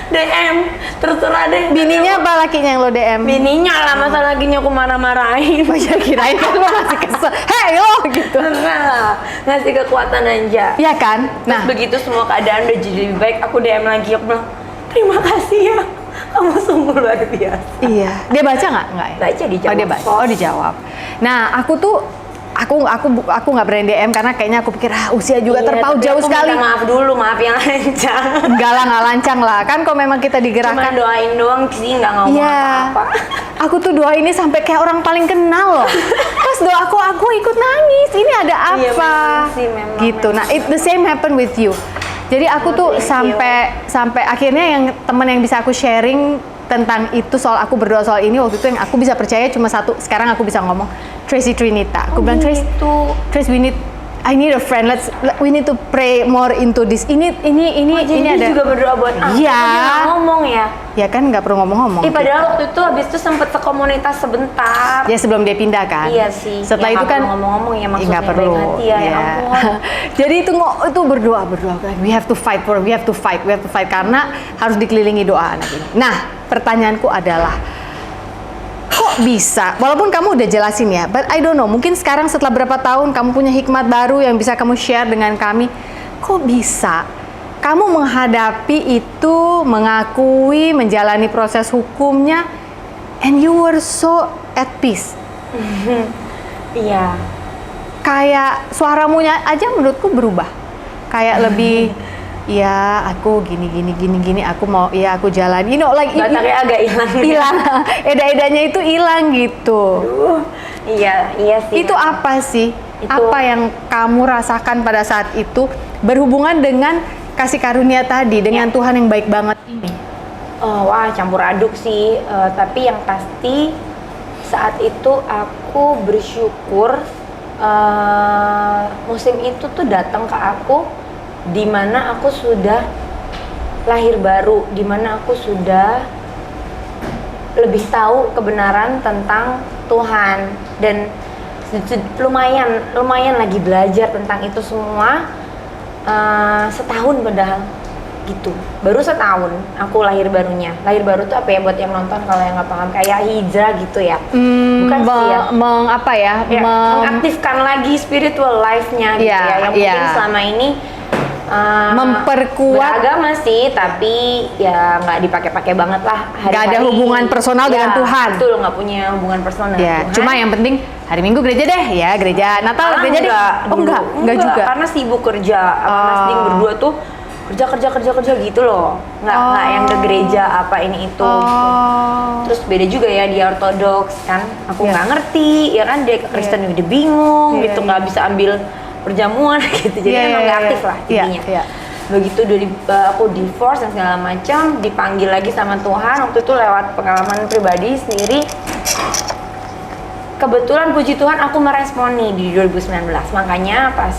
B: DM terserah deh.
A: Bininya apa lakinya yang lo DM?
B: Bininya lah, masa laginya aku marah-marahin.
A: Banyak kirain kan lo masih kesel, hei lo gitu.
B: Enggak lah, ngasih kekuatan aja.
A: Iya kan?
B: Nah,
A: Nah,
B: begitu semua keadaan udah jadi lebih baik, aku DM lagi, aku bilang, terima kasih ya, kamu sungguh luar biasa.
A: iya. Dia baca nggak? Nggak ya?
B: Baca, dijawab.
A: Oh, dia baca. Oh, dijawab. Nah, aku tuh aku nggak berani DM karena kayaknya aku pikir usia juga terpaut
B: tapi
A: jauh
B: aku
A: sekali.
B: minta maaf dulu, maaf yang lancang.
A: Enggak lah, nggak lancang lah. Kan kalau memang kita
B: Cuma
A: digerakkan.
B: doain doang sih, nggak ngomong
A: Iya.
B: apa-apa.
A: Aku tuh doa ini sampai kayak orang paling kenal loh. Pas doa aku ikut nangis. Ini ada apa?
B: Iya, memang sih, memang,
A: gitu.
B: memang.
A: Nah, the same happen with you. Jadi aku tuh
B: thank you.
A: sampai akhirnya yang teman yang bisa aku sharing tentang itu, soal aku berdoa soal ini waktu itu yang aku bisa percaya cuma satu. Sekarang aku bisa ngomong Tracy Trinita. Aku bilang Trace, I need a friend. We need to pray more into this. Ini
B: Jadi
A: ada.
B: dia juga berdoa buat aku.
A: Iya.
B: Dia nggak ngomong ya.
A: Ya kan nggak perlu ngomong-ngomong.
B: Padahal waktu itu habis itu sempet sekomunitas sebentar.
A: Ya sebelum dia pindah kan.
B: Iya sih.
A: Setelah
B: Ya,
A: itu
B: nggak
A: kan
B: perlu ngomong-ngomong ya, maksudnya
A: nggak perlu.
B: baik hati ya, ya
A: Iya.
B: ampun.
A: Jadi itu berdoa. We have to fight karena harus dikelilingi doa anak ini. Nah, pertanyaanku adalah kok bisa? Walaupun kamu udah jelasin ya, but I don't know. Mungkin sekarang setelah berapa tahun kamu punya hikmat baru yang bisa kamu share dengan kami. Kok bisa kamu menghadapi itu, mengakui, menjalani proses hukumnya, and you were so at peace?
B: Iya.
A: Kayak suaramu aja menurutku berubah. Kayak lebih ya aku gini aku mau ya aku jalan, like
B: Bataknya agak hilang.
A: eda-edanya itu hilang gitu.
B: Iya sih.
A: Itu apa sih?
B: Itu-
A: Apa yang kamu rasakan pada saat itu berhubungan dengan kasih karunia tadi, dengan
B: Ya.
A: Tuhan yang baik banget ini?
B: Wah, campur aduk sih. Tapi yang pasti saat itu aku bersyukur musim itu tuh datang ke aku di mana aku sudah lahir baru, di mana aku sudah lebih tahu kebenaran tentang Tuhan, dan lumayan lagi belajar tentang itu semua. Setahun padahal gitu, baru setahun aku lahir barunya. Lahir baru tuh apa ya, buat yang nonton kalau yang nggak paham, kayak hijrah gitu ya. Bukan sih ya,
A: Apa ya?
B: ya mengaktifkan lagi spiritual life-nya gitu
A: Iya,
B: ya, yang mungkin
A: iya.
B: selama ini
A: Memperkuat.
B: beragama sih, tapi ya nggak dipakai-pakai banget lah hari-hari.
A: Nggak ada hubungan personal dengan Tuhan.
B: Betul, nggak punya hubungan personal dengan
A: Ya,
B: Tuhan.
A: cuma yang penting hari Minggu gereja deh ya, gereja Natal
B: Malah
A: gereja deh. Oh
B: dulu.
A: enggak juga.
B: Karena sibuk kerja, sama Mas Ding berdua tuh kerja gitu loh, nggak yang ke gereja apa ini itu.
A: Oh.
B: Terus beda juga ya, dia ortodoks kan, aku
A: Iya.
B: nggak ngerti ya kan, dia Kristen udah bingung
A: Iya,
B: gitu,
A: iya.
B: nggak bisa ambil perjamuan gitu, jadi
A: Iya,
B: emang
A: iya,
B: nggak
A: iya.
B: aktif lah
A: Iya,
B: intinya.
A: iya.
B: Begitu aku divorce dan segala macam, dipanggil lagi sama Tuhan waktu itu lewat pengalaman pribadi sendiri. Kebetulan puji Tuhan aku merespon nih di 2019, makanya pas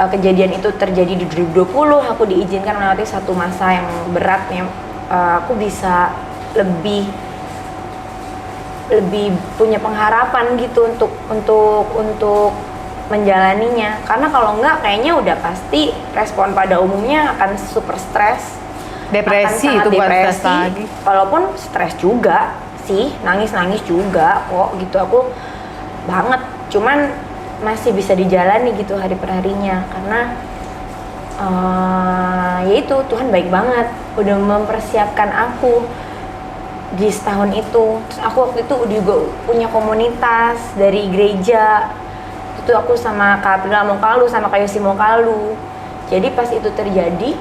B: kejadian itu terjadi di 2020, aku diizinkan melewati satu masa yang berat yang aku bisa lebih punya pengharapan gitu untuk menjalaninya. Karena kalau enggak kayaknya udah pasti respon pada umumnya akan super stres,
A: Depresi
B: akan sangat
A: itu bukan stres
B: depresi.
A: lagi.
B: Walaupun stres juga sih, nangis juga kok gitu aku banget. Cuman masih bisa dijalani gitu hari per harinya, karena ya itu Tuhan baik banget, udah mempersiapkan aku di setahun itu. Terus aku waktu itu juga punya komunitas dari gereja. Itu aku sama Kak Aprila Mokalu sama Kak Yosi Mokalu. Jadi pas itu terjadi,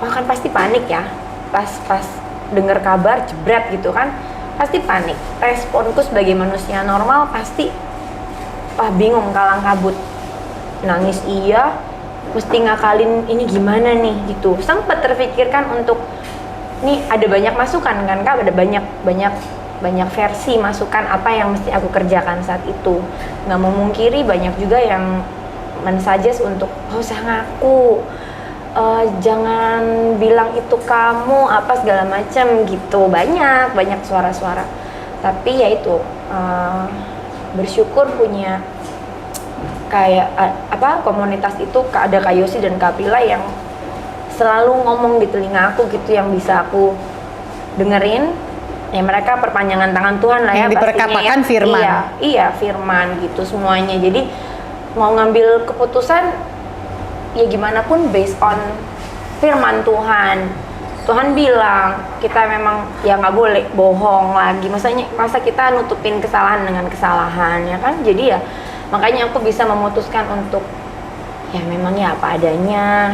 B: kan pasti panik ya. Pas dengar kabar jebret gitu kan, pasti panik. Responku sebagai manusia normal pasti bingung, kalang kabut. Nangis iya, mesti ngakalin ini gimana nih gitu. Sempat terpikirkan untuk nih ada banyak masukan kan Kak, ada banyak versi masukan apa yang mesti aku kerjakan saat itu. Nggak memungkiri banyak juga yang men-suggest untuk usah ngaku, jangan bilang itu kamu apa segala macam gitu. Banyak suara-suara. Tapi ya itu bersyukur punya kayak komunitas itu, ada Kak Yosi dan Kak Aprila yang selalu ngomong di telinga aku gitu, yang bisa aku dengerin. Ya mereka perpanjangan tangan Tuhan lah ya,
A: yang diperkatakan
B: ya.
A: firman.
B: Iya firman gitu semuanya. Jadi mau ngambil keputusan ya gimana pun based on firman Tuhan. Tuhan bilang kita memang ya nggak boleh bohong lagi. Masa kita nutupin kesalahan dengan kesalahan ya kan? Jadi ya makanya aku bisa memutuskan untuk ya memang ya apa adanya,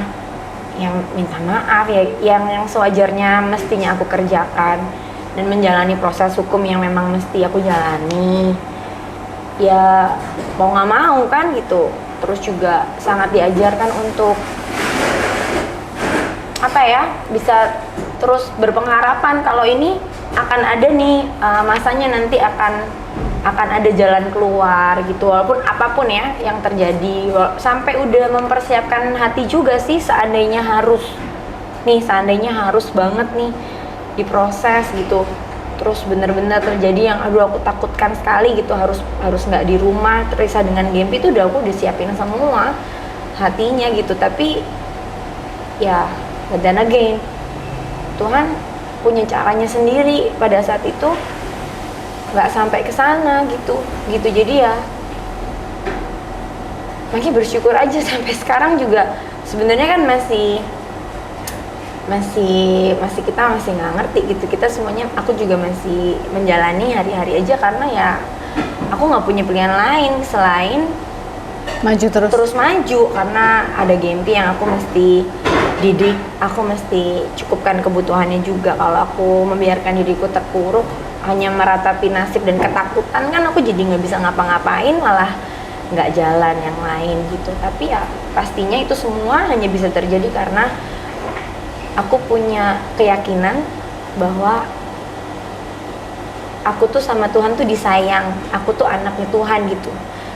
B: yang minta maaf ya, yang sewajarnya mestinya aku kerjakan, dan menjalani proses hukum yang memang mesti aku jalani. Ya mau nggak mau kan gitu. Terus juga sangat diajarkan untuk bisa terus berpengharapan kalau ini akan ada nih masanya, nanti akan ada jalan keluar gitu, walaupun apapun ya yang terjadi. Sampai udah mempersiapkan hati juga sih, seandainya harus banget nih diproses gitu, terus bener-bener terjadi yang aku takutkan sekali gitu, harus nggak di rumah terpisah dengan Gempi, itu udah aku siapin semua hatinya gitu. Tapi ya but then again Tuhan punya caranya sendiri pada saat itu, nggak sampai ke sana gitu. Jadi ya makanya bersyukur aja sampai sekarang juga. Sebenarnya kan masih kita masih nggak ngerti gitu, kita semuanya, aku juga masih menjalani hari-hari aja, karena ya aku nggak punya pilihan lain selain
A: maju terus
B: maju, karena ada Gempi yang aku mesti didik, aku mesti cukupkan kebutuhannya juga. Kalau aku membiarkan diriku terpuruk hanya meratapi nasib dan ketakutan, kan aku jadi nggak bisa ngapa-ngapain, malah nggak jalan yang lain gitu. Tapi ya pastinya itu semua hanya bisa terjadi karena aku punya keyakinan bahwa aku tuh sama Tuhan tuh disayang, aku tuh anaknya Tuhan gitu.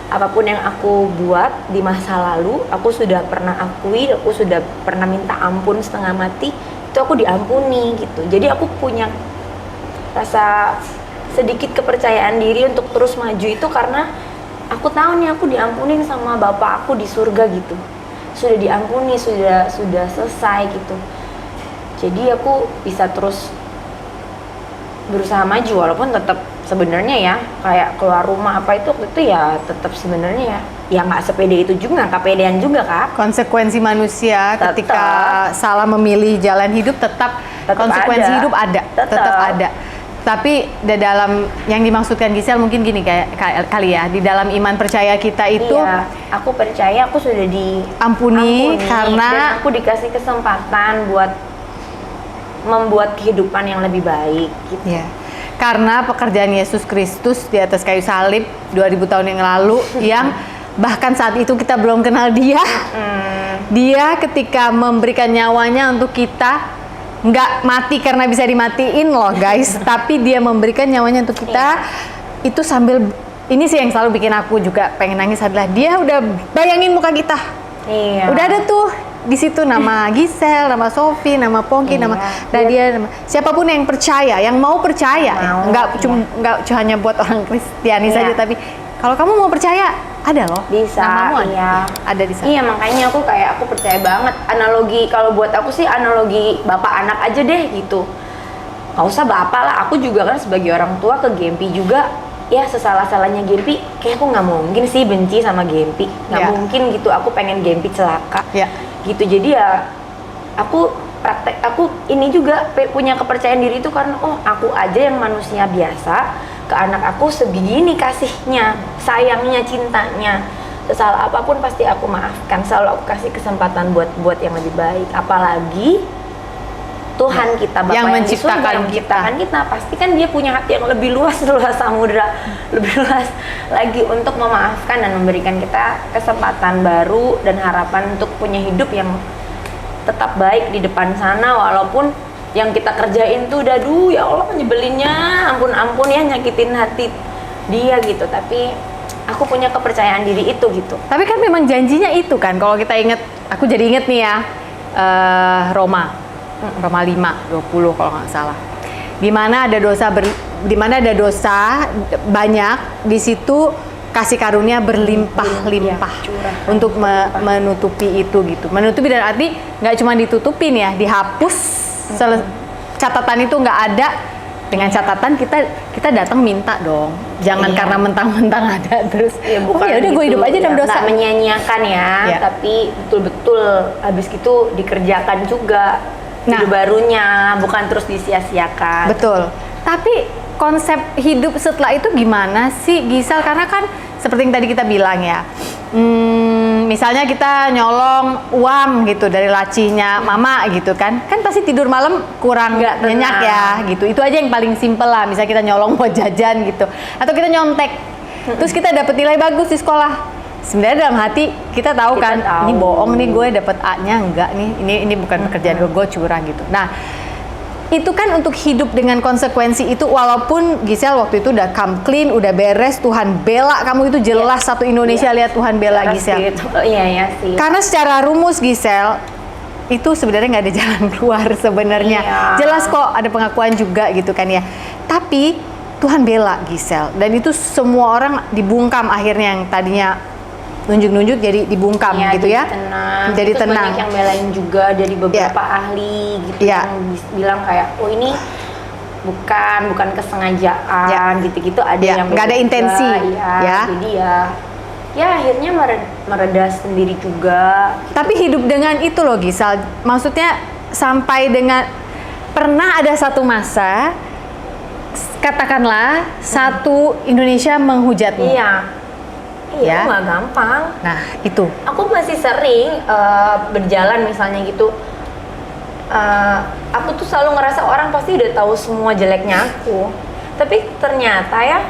B: Apapun yang aku buat di masa lalu, aku sudah pernah akui, aku sudah pernah minta ampun setengah mati, itu aku diampuni gitu. Jadi aku punya rasa sedikit kepercayaan diri untuk terus maju itu karena aku tahu nih aku diampunin sama Bapak aku di surga gitu. Sudah diampuni, sudah selesai gitu. Jadi aku bisa terus berusaha maju, walaupun tetap sebenarnya ya kayak keluar rumah apa itu waktu itu ya tetap sebenarnya ya nggak sepede itu juga, nggak kepedean juga Kak.
A: Konsekuensi manusia ketika salah memilih jalan hidup tetap konsekuensi
B: ada.
A: hidup ada, tetap ada. Tapi dalam yang dimaksudkan Gisel mungkin gini kayak kali ya, di dalam iman percaya kita itu
B: iya, aku percaya aku sudah
A: diampuni karena
B: dan aku dikasih kesempatan buat membuat kehidupan yang lebih baik gitu.
A: Ya. Karena pekerjaan Yesus Kristus di atas kayu salib 2000 tahun yang lalu yang bahkan saat itu kita belum kenal dia. Dia ketika memberikan nyawanya untuk kita, nggak mati karena bisa dimatiin loh guys, tapi dia memberikan nyawanya untuk kita. Itu sambil, ini sih yang selalu bikin aku juga pengen nangis adalah dia udah bayangin muka kita.
B: Iya.
A: Udah ada tuh di situ nama Gisel, nama Sophie, nama Pongki, nama Nadia, nama siapapun yang percaya, yang mau percaya, nggak hanya buat orang Kristiani saja, tapi kalau kamu mau percaya ada loh,
B: bisa.
A: Namamu ada di sana.
B: Iya, makanya aku percaya banget. Analogi kalau buat aku sih analogi bapak anak aja deh gitu. Nggak usah bapak lah, aku juga kan sebagai orang tua ke Gempi juga. Ya sesalah-salahnya Gempi, kayak aku nggak mungkin sih benci sama Gempi, nggak mungkin gitu. Aku pengen Gempi celaka. Gitu. Jadi ya aku praktek aku ini juga punya kepercayaan diri itu karena aku aja yang manusia biasa ke anak aku sebegini kasihnya, sayangnya, cintanya. Salah apapun pasti aku maafkan, selalu aku kasih kesempatan buat yang lebih baik. Apalagi Tuhan kita, Bapa
A: yang menciptakan
B: kita, pasti kan dia punya hati yang lebih luas samudra, lebih luas lagi untuk memaafkan dan memberikan kita kesempatan baru dan harapan untuk punya hidup yang tetap baik di depan sana, walaupun yang kita kerjain tuh udah ya Allah nyebelinnya, ampun ya nyakitin hati dia gitu. Tapi aku punya kepercayaan diri itu gitu.
A: Tapi kan memang janjinya itu kan, kalau kita inget, aku jadi inget nih ya, Roma 5:20 kalau nggak salah. Di mana ada dosa banyak, di situ kasih karunia berlimpah-limpah untuk menutupi itu gitu. Menutupi dan arti nggak cuma ditutupin ya, dihapus catatan itu nggak ada. Dengan catatan kita datang minta dong, jangan karena mentang-mentang ada terus
B: bukan
A: ya udah gue hidup aja dalam dosa.
B: Nggak menyanyiakan ya, tapi betul-betul habis itu dikerjakan juga hidup barunya, bukan terus disia-siakan.
A: Betul. Tapi konsep hidup setelah itu gimana sih, Gisel? Karena kan seperti yang tadi kita bilang ya, misalnya kita nyolong uang gitu dari lacinya mama gitu kan pasti tidur malam kurang nyenyak ya gitu. Itu aja yang paling simpel lah. Misalnya kita nyolong buat jajan gitu, atau kita nyontek, terus kita dapet nilai bagus di sekolah. Sebenarnya dalam hati kita tahu ini bohong nih, gue dapet A-nya enggak nih, ini bukan pekerjaan gue curang gitu. Nah, itu kan untuk hidup dengan konsekuensi itu, walaupun Gisel waktu itu udah come clean, udah beres, Tuhan bela kamu, itu jelas satu Indonesia lihat Tuhan bela Gisel.
B: Iya sih.
A: Karena secara rumus Gisel itu sebenarnya nggak ada jalan keluar sebenarnya. Jelas kok ada pengakuan juga gitu kan ya. Tapi Tuhan bela Gisel, dan itu semua orang dibungkam akhirnya, yang tadinya nunjuk-nunjuk jadi dibungkam gitu ya. Jadi
B: terus
A: tenang.
B: Banyak yang belain juga dari beberapa ahli gitu yang bilang kayak ini bukan kesengajaan gitu-gitu, ada yang
A: nggak ada intensi
B: jadi ya akhirnya mereda sendiri juga gitu.
A: Tapi hidup dengan itu loh Gisel, maksudnya sampai dengan pernah ada satu masa katakanlah satu Indonesia menghujatmu.
B: Iya, nggak gampang.
A: Nah, itu.
B: Aku masih sering berjalan misalnya gitu. Aku tuh selalu ngerasa orang pasti udah tahu semua jeleknya aku. Tapi ternyata ya,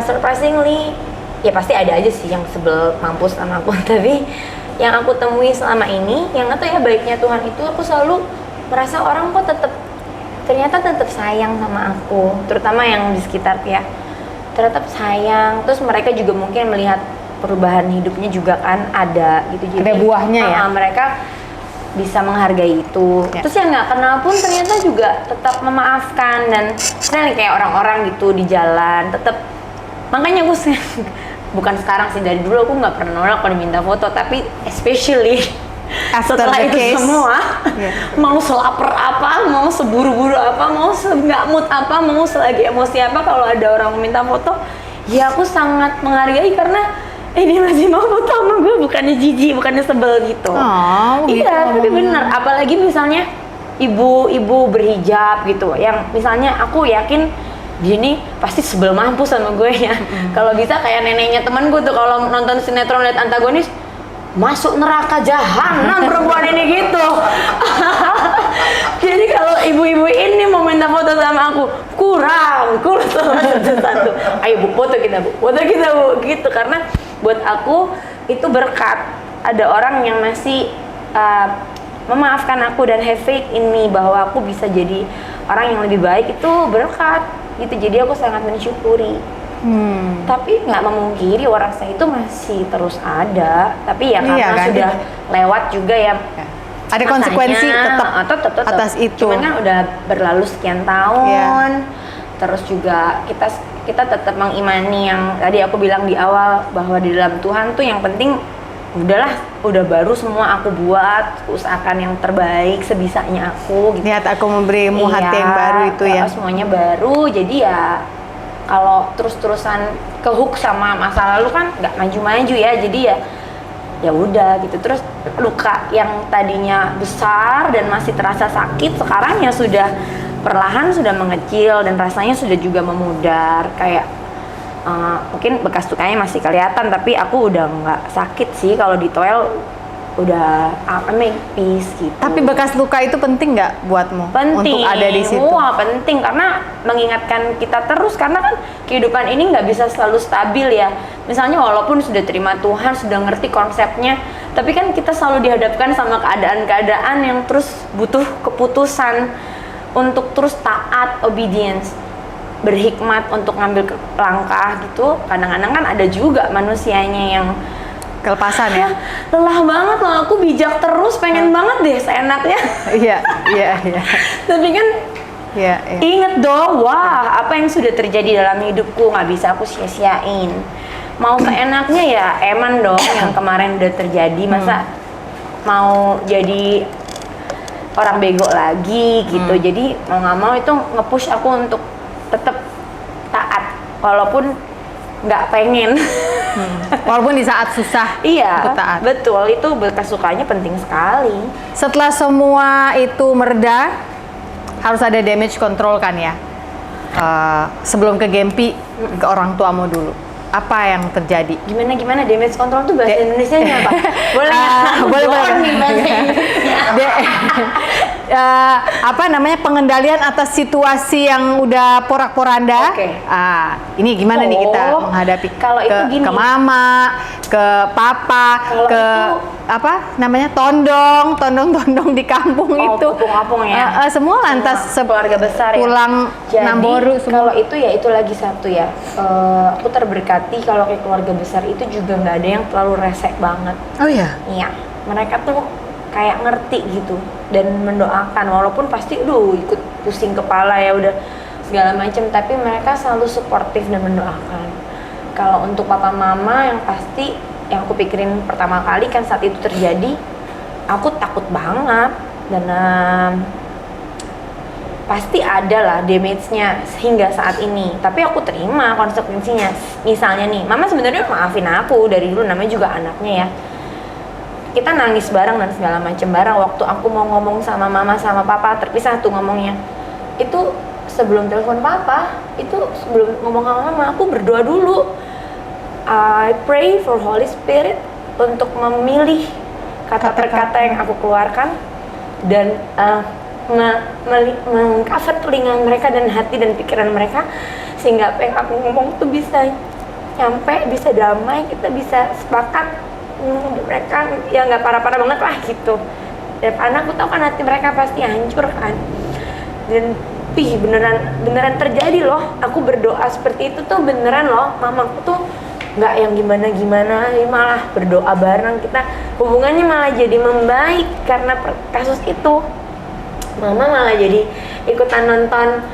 B: surprisingly, ya pasti ada aja sih yang sebel mampus sama aku. Tapi yang aku temui selama ini, yang atau ya baiknya Tuhan itu, aku selalu merasa orang kok ternyata tetap sayang sama aku. Terutama yang di sekitar ya. Tetap sayang, terus mereka juga mungkin melihat perubahan hidupnya juga kan ada gitu, jadi
A: ada buahnya ya.
B: Mereka bisa menghargai itu. Terus yang nggak kenal pun ternyata juga tetap memaafkan, dan misalnya kayak orang-orang gitu di jalan tetap. Makanya aku bukan sekarang sih, dari dulu aku nggak pernah nolak kalau diminta foto, tapi especially setelah itu semua, mau selaper apa, mau seburu-buru apa, mau nggak mood apa, mau selagi emosi apa, kalau ada orang meminta foto, ya aku sangat menghargai karena ini masih mau foto sama gue, bukannya jijik, bukannya sebel gitu. Iya, tapi benar. Apalagi misalnya ibu-ibu berhijab gitu, yang misalnya aku yakin gini pasti sebel mampus sama gue ya. Kalau bisa kayak neneknya temen gue tuh, kalau nonton sinetron lihat antagonis, masuk neraka jahanam perempuan ini gitu. Jadi kalau ibu-ibu ini mau minta foto sama aku, kurang satu. Ayo bu, foto kita bu gitu. Karena buat aku itu berkat, ada orang yang masih memaafkan aku dan have faith in me bahwa aku bisa jadi orang yang lebih baik, itu berkat gitu. Jadi aku sangat mensyukuri. Tapi nggak memungkiri orang saya itu masih terus ada, tapi ya karena kan sudah lewat juga ya.
A: Ada konsekuensi tetap atas itu.
B: Cuman kan udah berlalu sekian tahun. Terus juga kita tetap mengimani yang tadi aku bilang di awal, bahwa di dalam Tuhan tuh yang penting udah baru semua aku buat, usahakan yang terbaik sebisanya aku gitu.
A: Lihat aku memberimu hati yang baru itu ya.
B: Semuanya baru, jadi ya kalau terus-terusan kehook sama masa lalu kan nggak maju-maju ya. Jadi ya udah gitu. Terus luka yang tadinya besar dan masih terasa sakit sekarang ya sudah perlahan sudah mengecil dan rasanya sudah juga memudar. Kayak mungkin bekas lukanya masih kelihatan tapi aku udah nggak sakit sih kalau di toel, udah make peace gitu.
A: Tapi bekas luka itu penting nggak buatmu?
B: Penting,
A: Untuk ada di situ?
B: wah penting karena mengingatkan kita terus, karena kan kehidupan ini nggak bisa selalu stabil ya. Misalnya walaupun sudah terima Tuhan, sudah ngerti konsepnya, tapi kan kita selalu dihadapkan sama keadaan-keadaan yang terus butuh keputusan untuk terus taat, obedience, berhikmat untuk ngambil langkah gitu. Kadang-kadang kan ada juga manusianya yang
A: Kelepasan ya?
B: lelah banget loh, aku bijak terus, pengen banget deh seenaknya.
A: Iya.
B: Tapi kan
A: Iya.
B: inget dong, wah apa yang sudah terjadi dalam hidupku nggak bisa aku sia-siain. Mau seenaknya ya eman dong yang kemarin udah terjadi, masa mau jadi orang bego lagi gitu. Jadi mau nggak mau itu nge-push aku untuk tetap taat walaupun nggak pengen.
A: Walaupun di saat susah,
B: Iya,
A: ikut taat.
B: betul, itu bekas sukanya penting sekali.
A: Setelah semua itu mereda, harus ada damage control kan ya? Sebelum ke Gempi, ke orang tuamu dulu. Apa yang terjadi?
B: Gimana damage control tuh bahasa Indonesianya apa? Boleh
A: boleh.
B: nih bahasa Indonesia.
A: Apa namanya, pengendalian atas situasi yang udah porak-poranda.
B: Oke.
A: Ini gimana nih kita menghadapi?
B: Kalau itu gini.
A: Ke mama, ke papa,
B: Kalau
A: ke
B: itu-
A: apa namanya, tondong di kampung itu.
B: Kampung ya.
A: Semua lantas
B: Keluarga besar ya.
A: pulang
B: Jadi
A: Namboru semua.
B: kalau itu ya itu lagi satu ya. Aku terberkati kalau kayak keluarga besar itu juga nggak ada yang terlalu resek banget.
A: Oh iya.
B: Iya, mereka tuh kayak ngerti gitu dan mendoakan, walaupun pasti ikut pusing kepala ya udah segala macam, tapi mereka selalu suportif dan mendoakan. Kalau untuk papa mama yang pasti yang aku pikirin pertama kali kan saat itu terjadi, aku takut banget dan pasti ada lah damage-nya hingga saat ini, tapi aku terima konsekuensinya. Misalnya nih, mama sebenarnya maafin aku dari dulu, namanya juga anaknya ya. Kita nangis bareng dan segala macam bareng. Waktu aku mau ngomong sama mama sama papa, terpisah tuh ngomongnya. Itu sebelum telepon papa, itu sebelum ngomong sama mama, aku berdoa dulu. I pray for Holy Spirit untuk memilih kata per kata yang aku keluarkan dan mengcover telinga mereka dan hati dan pikiran mereka, sehingga apa yang aku ngomong tuh bisa nyampe, bisa damai, kita bisa sepakat. Mereka ya nggak parah-parah banget lah gitu. Dan karena aku tahu kan hati mereka pasti hancur kan. Dan beneran terjadi loh. Aku berdoa seperti itu tuh beneran loh. Mamaku tuh nggak yang gimana-gimana, malah berdoa bareng, kita hubungannya malah jadi membaik karena kasus itu. Mama malah jadi ikutan nonton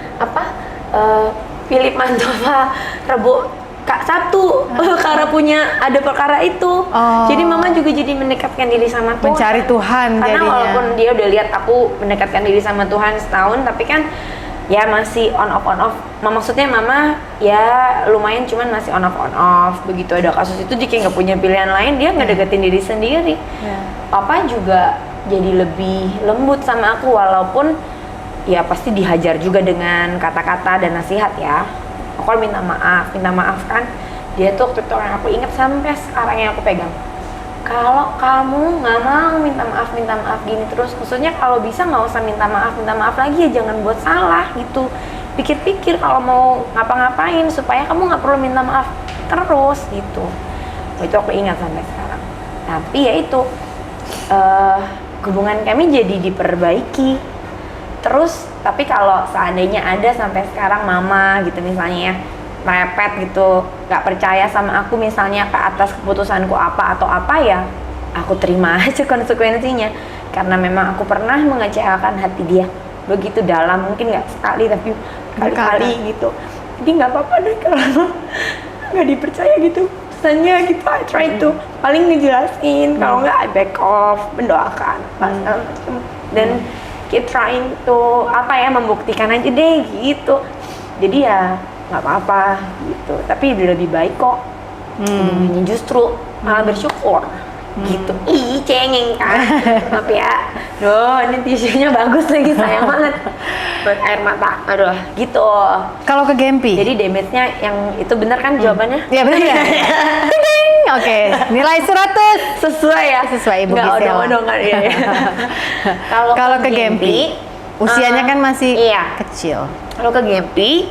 B: Philip Mantova Rebo Kak Sabtu karena ada perkara itu. Jadi mama juga jadi mendekatkan diri sama Tuhan,
A: Mencari Tuhan
B: karena
A: jadinya.
B: walaupun dia udah lihat aku mendekatkan diri sama Tuhan setahun, tapi kan ya masih on off. Maksudnya mama ya lumayan, cuman masih on off. Begitu ada kasus itu dia kayak nggak punya pilihan lain, dia ngedeketin diri sendiri. Papa juga jadi lebih lembut sama aku, walaupun ya pasti dihajar juga dengan kata-kata dan nasihat ya. Aku minta maaf kan. Dia tuh waktu itu orang aku ingat sampai sekarang yang aku pegang. Kalau kamu nggak mau minta maaf gini terus, maksudnya kalau bisa nggak usah minta maaf lagi ya, jangan buat salah gitu. Pikir-pikir kalau mau ngapa-ngapain supaya kamu nggak perlu minta maaf terus gitu. Itu aku ingat sampai sekarang. Tapi ya itu hubungan kami jadi diperbaiki terus. Tapi kalau seandainya ada sampai sekarang mama gitu misalnya ya merepet gitu, nggak percaya sama aku misalnya ke atas keputusanku apa atau apa, ya aku terima aja konsekuensinya, karena memang aku pernah mengecewakan hati dia begitu dalam, mungkin nggak sekali tapi kali-kali gitu. Jadi nggak apa-apa deh kalau nggak dipercaya gitu pesannya gitu. I try to paling ngejelasin, kalau nggak I back off, mendoakan dan keep trying to membuktikan aja deh gitu. Jadi ya nggak apa-apa gitu, tapi udah lebih baik kok. Justru malah bersyukur gitu. Ih, cengeng kan. Maaf ya. Duh, ini tisunya bagus lagi, sayang banget. Buat air mata. Aduh, gitu.
A: Kalau ke Gempi?
B: Jadi damage-nya yang itu benar kan jawabannya?
A: Ya benar ya. Ding! Oke, nilai 100.
B: Sesuai ya?
A: Sesuai Ibu
B: Nggak
A: Gisela.
B: odong-odongan ya.
A: Kalau ke Gempi, usianya kan masih
B: iya.
A: kecil.
B: Kalau ke Gempi,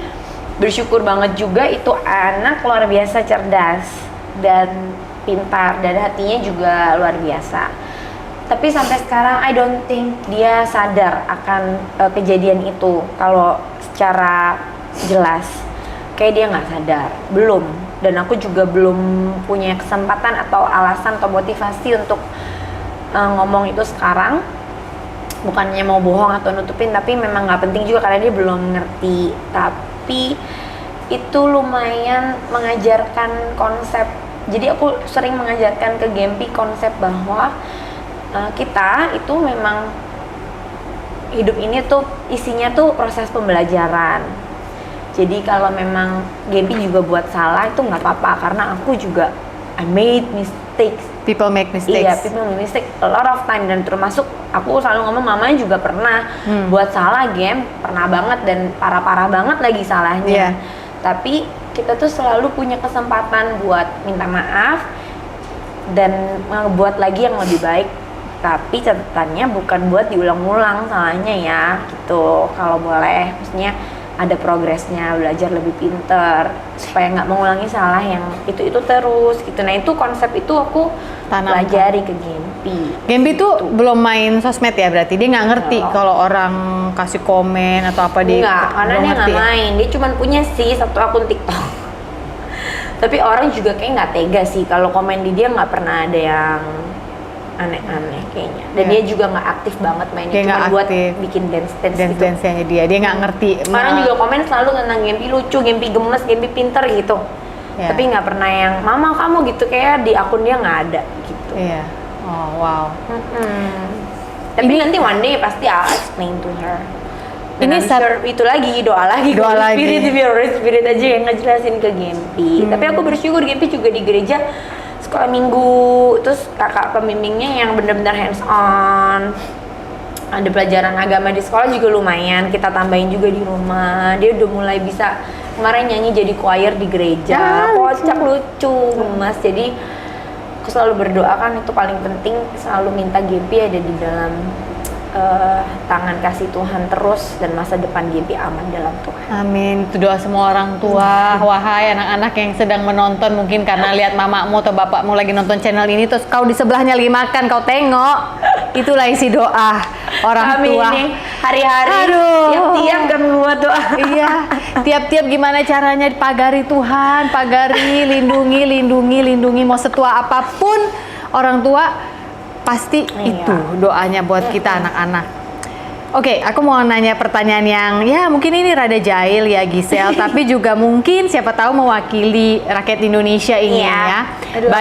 B: bersyukur banget juga itu anak luar biasa cerdas dan pintar dan hatinya juga luar biasa. Tapi sampai sekarang I don't think dia sadar akan kejadian itu kalau secara jelas. Kayak dia nggak sadar, belum. Dan aku juga belum punya kesempatan atau alasan atau motivasi untuk ngomong itu sekarang. Bukannya mau bohong atau nutupin, tapi memang nggak penting juga karena dia belum ngerti. Tapi itu lumayan mengajarkan konsep. Jadi aku sering mengajarkan ke Gempi konsep bahwa kita itu memang hidup ini tuh isinya tuh proses pembelajaran. Jadi kalau memang Gempi juga buat salah itu nggak apa-apa karena aku juga I made mistakes.
A: People make mistakes.
B: Iya, people make mistake a lot of time dan termasuk aku selalu ngomong mamanya juga pernah buat salah pernah banget dan parah-parah banget lagi salahnya.
A: Yeah.
B: Tapi kita tuh selalu punya kesempatan buat minta maaf dan ngebuat lagi yang lebih baik. Tapi catatannya bukan buat diulang-ulang salahnya ya, gitu. Kalau boleh, maksudnya ada progresnya, belajar lebih pinter supaya nggak mengulangi salah yang itu terus gitu. Nah itu konsep itu aku pelajari ke Gempi.
A: Gempi tuh belum main sosmed ya berarti dia nggak ngerti kalau orang kasih komen atau apa dia
B: Enggak, karena dia nggak main. Dia cuma punya sih satu akun TikTok. Tapi orang juga kayak nggak tega sih kalau komen di dia nggak pernah ada yang aneh-aneh kayaknya. Dan dia juga nggak aktif banget mainnya, cuma buat bikin dance gitu.
A: Dance-nya dia nggak ngerti.
B: Orang juga komen selalu tentang Gempi lucu, Gempi gemes, Gempi pinter gitu.
A: Yeah.
B: Tapi nggak pernah yang mama kamu gitu, kayak di akun dia nggak ada gitu.
A: Iya. Oh wow.
B: Tapi nanti one day pasti I'll explain to her. Dan
A: Ini
B: sure itu lagi doa lagi spirit aja yang ngejelasin ke Gempi. Tapi aku bersyukur Gempi juga di gereja sekolah minggu, terus kakak pembimbingnya yang benar-benar hands on. Ada pelajaran agama di sekolah juga lumayan, kita tambahin juga di rumah. Dia udah mulai bisa kemarin nyanyi jadi choir di gereja, kocak lucu, gemas. Jadi aku selalu berdoa kan itu paling penting, selalu minta Gempi ada di dalam tangan kasih Tuhan terus dan masa depan Gempi aman dalam Tuhan.
A: Amin. Itu doa semua orang tua. Wahai anak-anak yang sedang menonton mungkin karena lihat mamamu atau bapakmu lagi nonton channel ini terus kau di sebelahnya lagi makan, kau tengok. Itulah isi doa orang
B: Kami
A: tua.
B: ini hari-hari tiap-tiap kan buat doa.
A: Iya, tiap-tiap gimana caranya pagari Tuhan, pagari, lindungi, mau setua apapun orang tua pasti itu doanya buat kita anak-anak. Oke, aku mau nanya pertanyaan yang ya mungkin ini rada jahil ya Gisel, tapi juga mungkin siapa tahu mewakili rakyat Indonesia ini ya.
B: Aduh,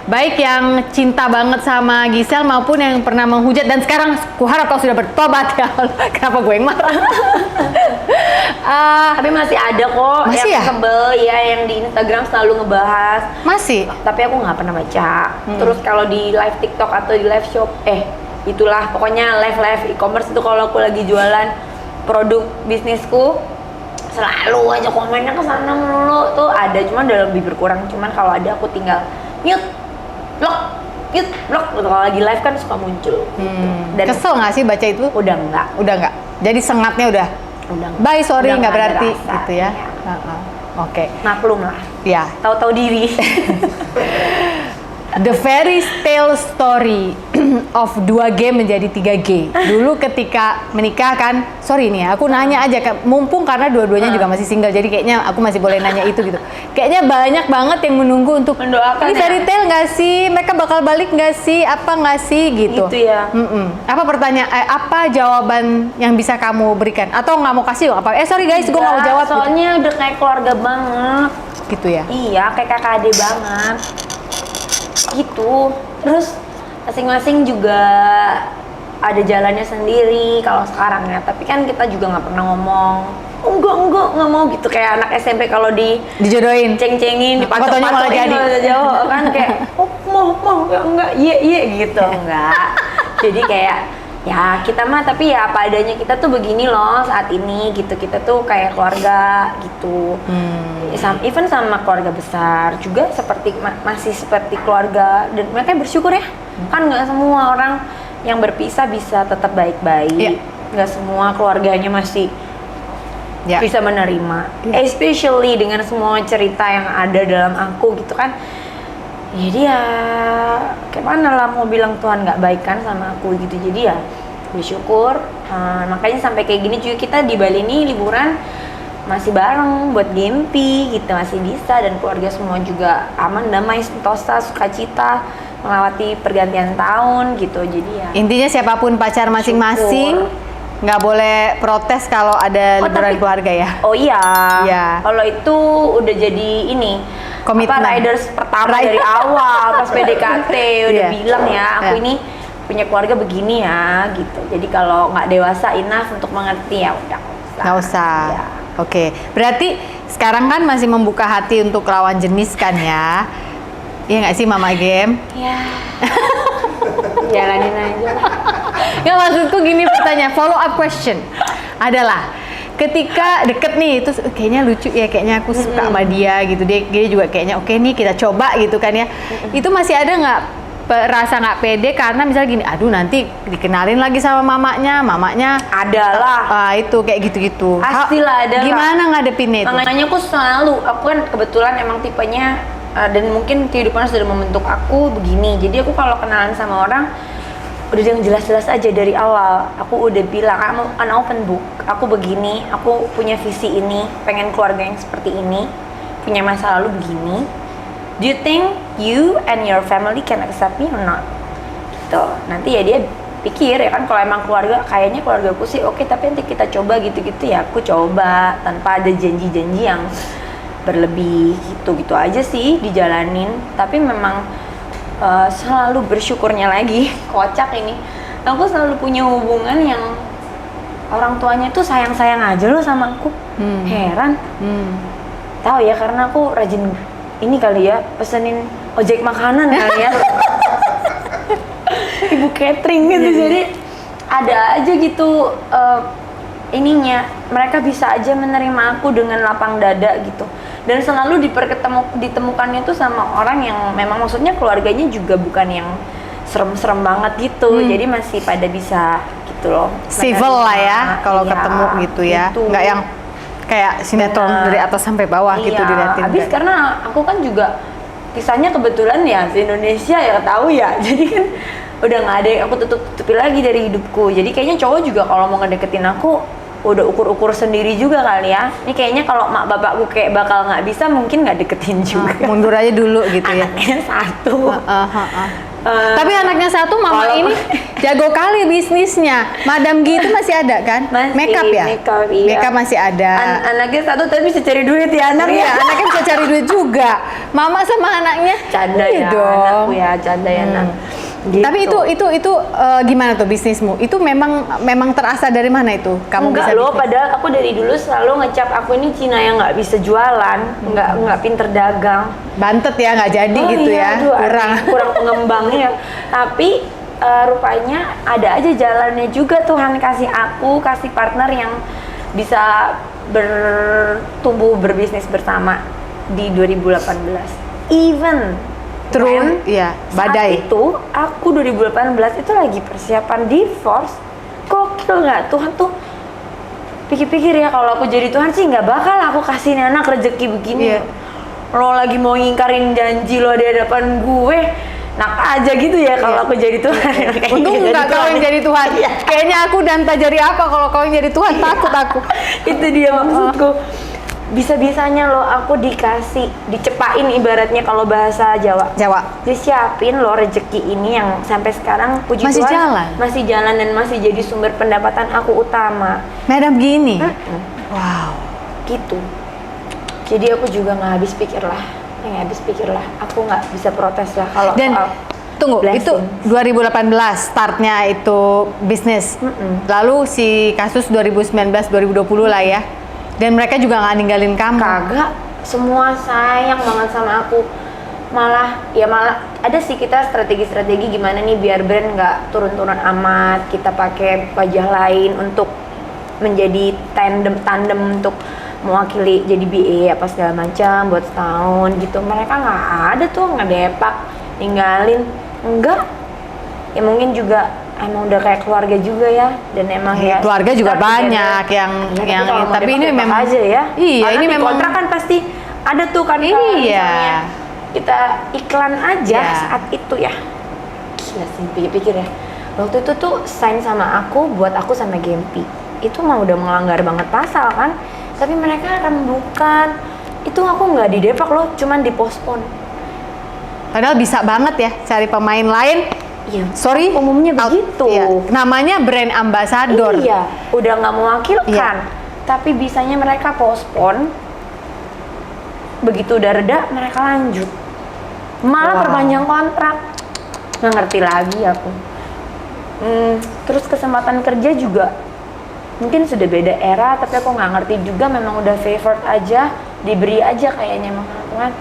A: Baik yang cinta banget sama Gisel maupun yang pernah menghujat dan sekarang kuharap kau sudah bertobat ya. Kenapa gue yang marah?
B: Tapi masih ada kok
A: masih
B: yang
A: ya?
B: sebel ya yang di Instagram selalu ngebahas.
A: Masih.
B: Tapi aku nggak pernah baca. Terus kalau di live TikTok atau di live shop, itulah pokoknya live e-commerce itu kalau aku lagi jualan produk bisnisku selalu aja komennya ke sana mulu tuh ada, cuman udah lebih berkurang. Cuman kalau ada aku tinggal mute, block gitu. Kalau lagi live kan suka muncul. Dan
A: kesel nggak sih baca itu?
B: udah enggak.
A: Jadi sengatnya udah. Bye, sorry,
B: Udah
A: nggak
B: nggak ada
A: berarti
B: rasa,
A: gitu ya.
B: iya.
A: Oke.
B: Maklum lah.
A: Ya.
B: Tahu-tahu diri.
A: The fairy tale story of 2G menjadi 3G. Dulu ketika menikah kan, sorry nih ya, aku nanya aja, mumpung karena dua-duanya juga masih single, jadi kayaknya aku masih boleh nanya itu gitu. Kayaknya banyak banget yang menunggu untuk
B: mendoakan
A: ini fairy tale nggak sih? Mereka bakal balik nggak sih? Apa nggak sih gitu?
B: Gitu ya.
A: Apa pertanyaan? Apa jawaban yang bisa kamu berikan? Atau nggak mau kasih? Apa? Sorry guys, gue nggak mau jawab.
B: Soalnya udah kayak keluarga banget.
A: Gitu ya?
B: Iya, kayak kakak adik banget. Gitu. Terus masing-masing juga ada jalannya sendiri kalau sekarang ya. Tapi kan kita juga nggak pernah ngomong enggak mau gitu, kayak anak SMP kalau
A: Dijodohin.
B: ceng-cengin,
A: Fotonya malah jadi.
B: jauh kan kayak mau enggak iya gitu enggak. Jadi kayak ya kita mah tapi ya apa adanya, kita tuh begini loh saat ini gitu, kita tuh kayak keluarga gitu. Even sama keluarga besar juga masih seperti keluarga, dan mereka bersyukur ya. Kan nggak semua orang yang berpisah bisa tetap baik-baik, nggak semua keluarganya masih bisa menerima, especially dengan semua cerita yang ada dalam aku gitu kan. Jadi ya kayak mana lah mau bilang Tuhan nggak baik kan sama aku gitu. Jadi ya bersyukur, makanya sampai kayak gini juga kita di Bali ini liburan masih bareng buat Gempi gitu, masih bisa, dan keluarga semua juga aman, damai, sentosa, sukacita melewati pergantian tahun gitu. Jadi ya
A: Intinya siapapun pacar masing-masing nggak boleh protes kalau ada liburan keluarga ya.
B: Oh iya.
A: Iya.
B: Kalau itu udah jadi ini
A: Komitmen.
B: riders pertama dari awal pas PDKT udah bilang ya, aku ini punya keluarga begini ya gitu. Jadi kalau nggak dewasa enough untuk mengerti ya udah
A: Nggak usah.
B: Ya.
A: Oke. Berarti sekarang kan masih membuka hati untuk lawan jenis kan ya? Iya nggak sih Mama Gem?
B: Ya. Jalanin aja.
A: Ya maksudku gini, pertanyaan follow up question adalah ketika deket nih, terus kayaknya lucu ya, kayaknya aku suka sama dia gitu, dia juga kayaknya oke nih kita coba gitu kan ya. Itu masih ada nggak rasa nggak pede karena misalnya gini, aduh nanti dikenalin lagi sama mamanya
B: Adalah.
A: itu kayak gitu-gitu.
B: Pastilah ada.
A: Gimana ngadepinnya itu?
B: Makanya aku kan kebetulan emang tipenya dan mungkin kehidupan sudah membentuk aku begini. Jadi aku kalau kenalan sama orang udah yang jelas-jelas aja dari awal. Aku udah bilang, I'm an open book. Aku begini, aku punya visi ini, pengen keluarga yang seperti ini, punya masa lalu begini. Do you think you and your family can accept me or not? Gitu. Nanti ya dia pikir ya kan, kalau emang keluarga, kayaknya keluargaku sih oke, tapi nanti kita coba gitu-gitu ya. Aku coba tanpa ada janji-janji yang berlebih gitu aja sih dijalanin. Tapi memang selalu bersyukurnya lagi, kocak ini, aku selalu punya hubungan yang orang tuanya tuh sayang-sayang aja loh sama aku. Heran. Tahu ya, karena aku rajin ini kali ya, pesenin ojek makanan kali ya. Ibu catering gitu. Jadi ada aja gitu ininya, mereka bisa aja menerima aku dengan lapang dada gitu. Dan selalu ditemukannya tuh sama orang yang memang maksudnya keluarganya juga bukan yang serem-serem banget gitu. Jadi masih pada bisa gitu loh.
A: Civil lah ya kalau ketemu gitu ya.
B: Gitu.
A: Nggak yang kayak sinetron dari atas sampai bawah gitu dilihatin.
B: Habis karena aku kan juga kisahnya kebetulan ya di Indonesia ya, tahu ya. Jadi kan udah nggak ada yang aku tutup-tutupi lagi dari hidupku. Jadi kayaknya cowok juga kalau mau ngedeketin aku udah ukur-ukur sendiri juga kali ya. Ini kayaknya kalau mak bapakku kayak bakal nggak bisa, mungkin nggak deketin juga.
A: Mundur aja dulu gitu ya.
B: Anaknya satu.
A: Tapi anaknya satu, mama ini jago kali bisnisnya. Madam Gi itu masih ada kan?
B: Masih,
A: makeup ya?
B: makeup, iya.
A: Makeup masih ada.
B: Anaknya satu tapi bisa cari duit ya anaknya.
A: Iya, anaknya bisa cari duit juga. Mama sama anaknya.
B: Canda
A: iya
B: ya
A: dong.
B: anakku ya, canda ya anak. Gitu.
A: Tapi itu gimana tuh bisnismu? Itu memang terasa dari mana itu? Kamu
B: enggak
A: bisa
B: loh,
A: bisnis?
B: padahal aku dari dulu selalu ngecap aku ini Cina yang nggak bisa jualan, nggak pinter dagang.
A: Bantet ya, nggak jadi gitu ya.
B: Aduh,
A: kurang
B: pengembangnya. Tapi rupanya ada aja jalannya juga, Tuhan kasih partner yang bisa berbisnis bersama di 2018. Even
A: True, iya, badai.
B: saat itu aku 2018 itu lagi persiapan divorce. Gokil nggak? Tuhan tuh pikir-pikir ya, kalau aku jadi Tuhan sih nggak bakal aku kasih anak rezeki begini. Lo lagi mau ngingkarin janji lo di hadapan gue, nak aja gitu ya kalau aku jadi Tuhan.
A: Untung nggak kau yang jadi Tuhan. Kayaknya aku dan tak jadi apa kalau kau yang jadi Tuhan, takut aku.
B: Itu dia maksudku. Bisa-bisanya lo aku dicepain ibaratnya kalau bahasa Jawa. Disiapin lo rezeki ini yang sampai sekarang puji
A: Masih
B: Tuhan
A: jalan?
B: masih jalan dan masih jadi sumber pendapatan aku utama.
A: Madam gini. Wow.
B: Gitu. Jadi aku juga nggak habis pikir lah. Aku nggak bisa protes lah kalau
A: Dan tunggu,
B: blessing.
A: itu 2018 startnya itu bisnis. Lalu si kasus 2019 2020 lah ya. Dan mereka juga nggak ninggalin kamu.
B: Kagak, semua sayang banget sama aku. Malah ada sih kita strategi gimana nih biar brand nggak turun-turun amat. Kita pakai wajah lain untuk menjadi tandem untuk mewakili jadi BA apa segala macam buat setahun gitu. Mereka nggak ada tuh, ngedepak, ninggalin, enggak. Ya mungkin juga emang udah kayak keluarga juga ya, dan emang ya
A: keluarga juga banyak tapi ini memang
B: aja ya.
A: Iya,
B: karena
A: ini
B: di
A: memang
B: kontrak kan pasti ada tuh kan kalau misalnya kita iklan aja saat itu ya. Gila sih, pikir-pikir ya. Waktu itu tuh sign sama aku buat aku sama Gempi. Itu mah udah melanggar banget pasal kan. Tapi mereka rembukan. Itu aku nggak didepak loh, cuman dipospon.
A: Padahal bisa banget ya cari pemain lain.
B: Iya,
A: sorry,
B: umumnya begitu.
A: Iya. Namanya brand ambassador.
B: Iya, udah nggak mewakilkan. Tapi bisanya mereka pospon. Begitu udah reda, mereka lanjut. Malah perpanjang kontrak. Nggak ngerti lagi aku. Terus kesempatan kerja juga mungkin sudah beda era, tapi aku nggak ngerti juga, memang udah favored aja, diberi aja kayaknya emang kan.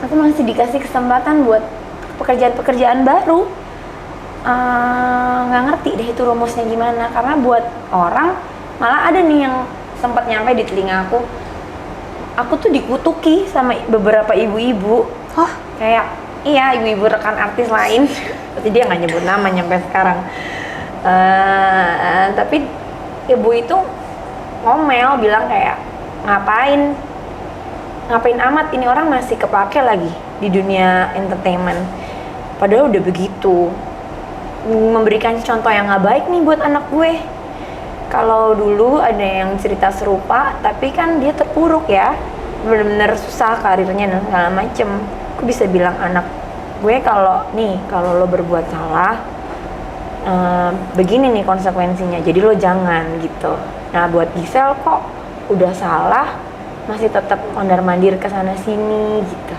B: Aku masih dikasih kesempatan buat pekerjaan-pekerjaan baru. Nggak ngerti deh itu rumusnya gimana, karena buat orang malah ada nih yang sempat nyampe di telinga aku tuh dikutuki sama beberapa ibu-ibu. Kayak iya, ibu-ibu rekan artis lain tapi dia nggak nyebut nama nyampe sekarang. Tapi ibu itu ngomel bilang kayak ngapain amat ini orang masih kepake lagi di dunia entertainment, padahal udah begitu, memberikan contoh yang nggak baik nih buat anak gue. Kalau dulu ada yang cerita serupa tapi kan dia terpuruk ya, bener-bener susah karirnya dan segala macem. Aku bisa bilang anak gue kalau lo berbuat salah, begini nih konsekuensinya, jadi lo jangan gitu. Nah buat Gisel kok udah salah masih tetap mondar-mandir ke sana sini gitu.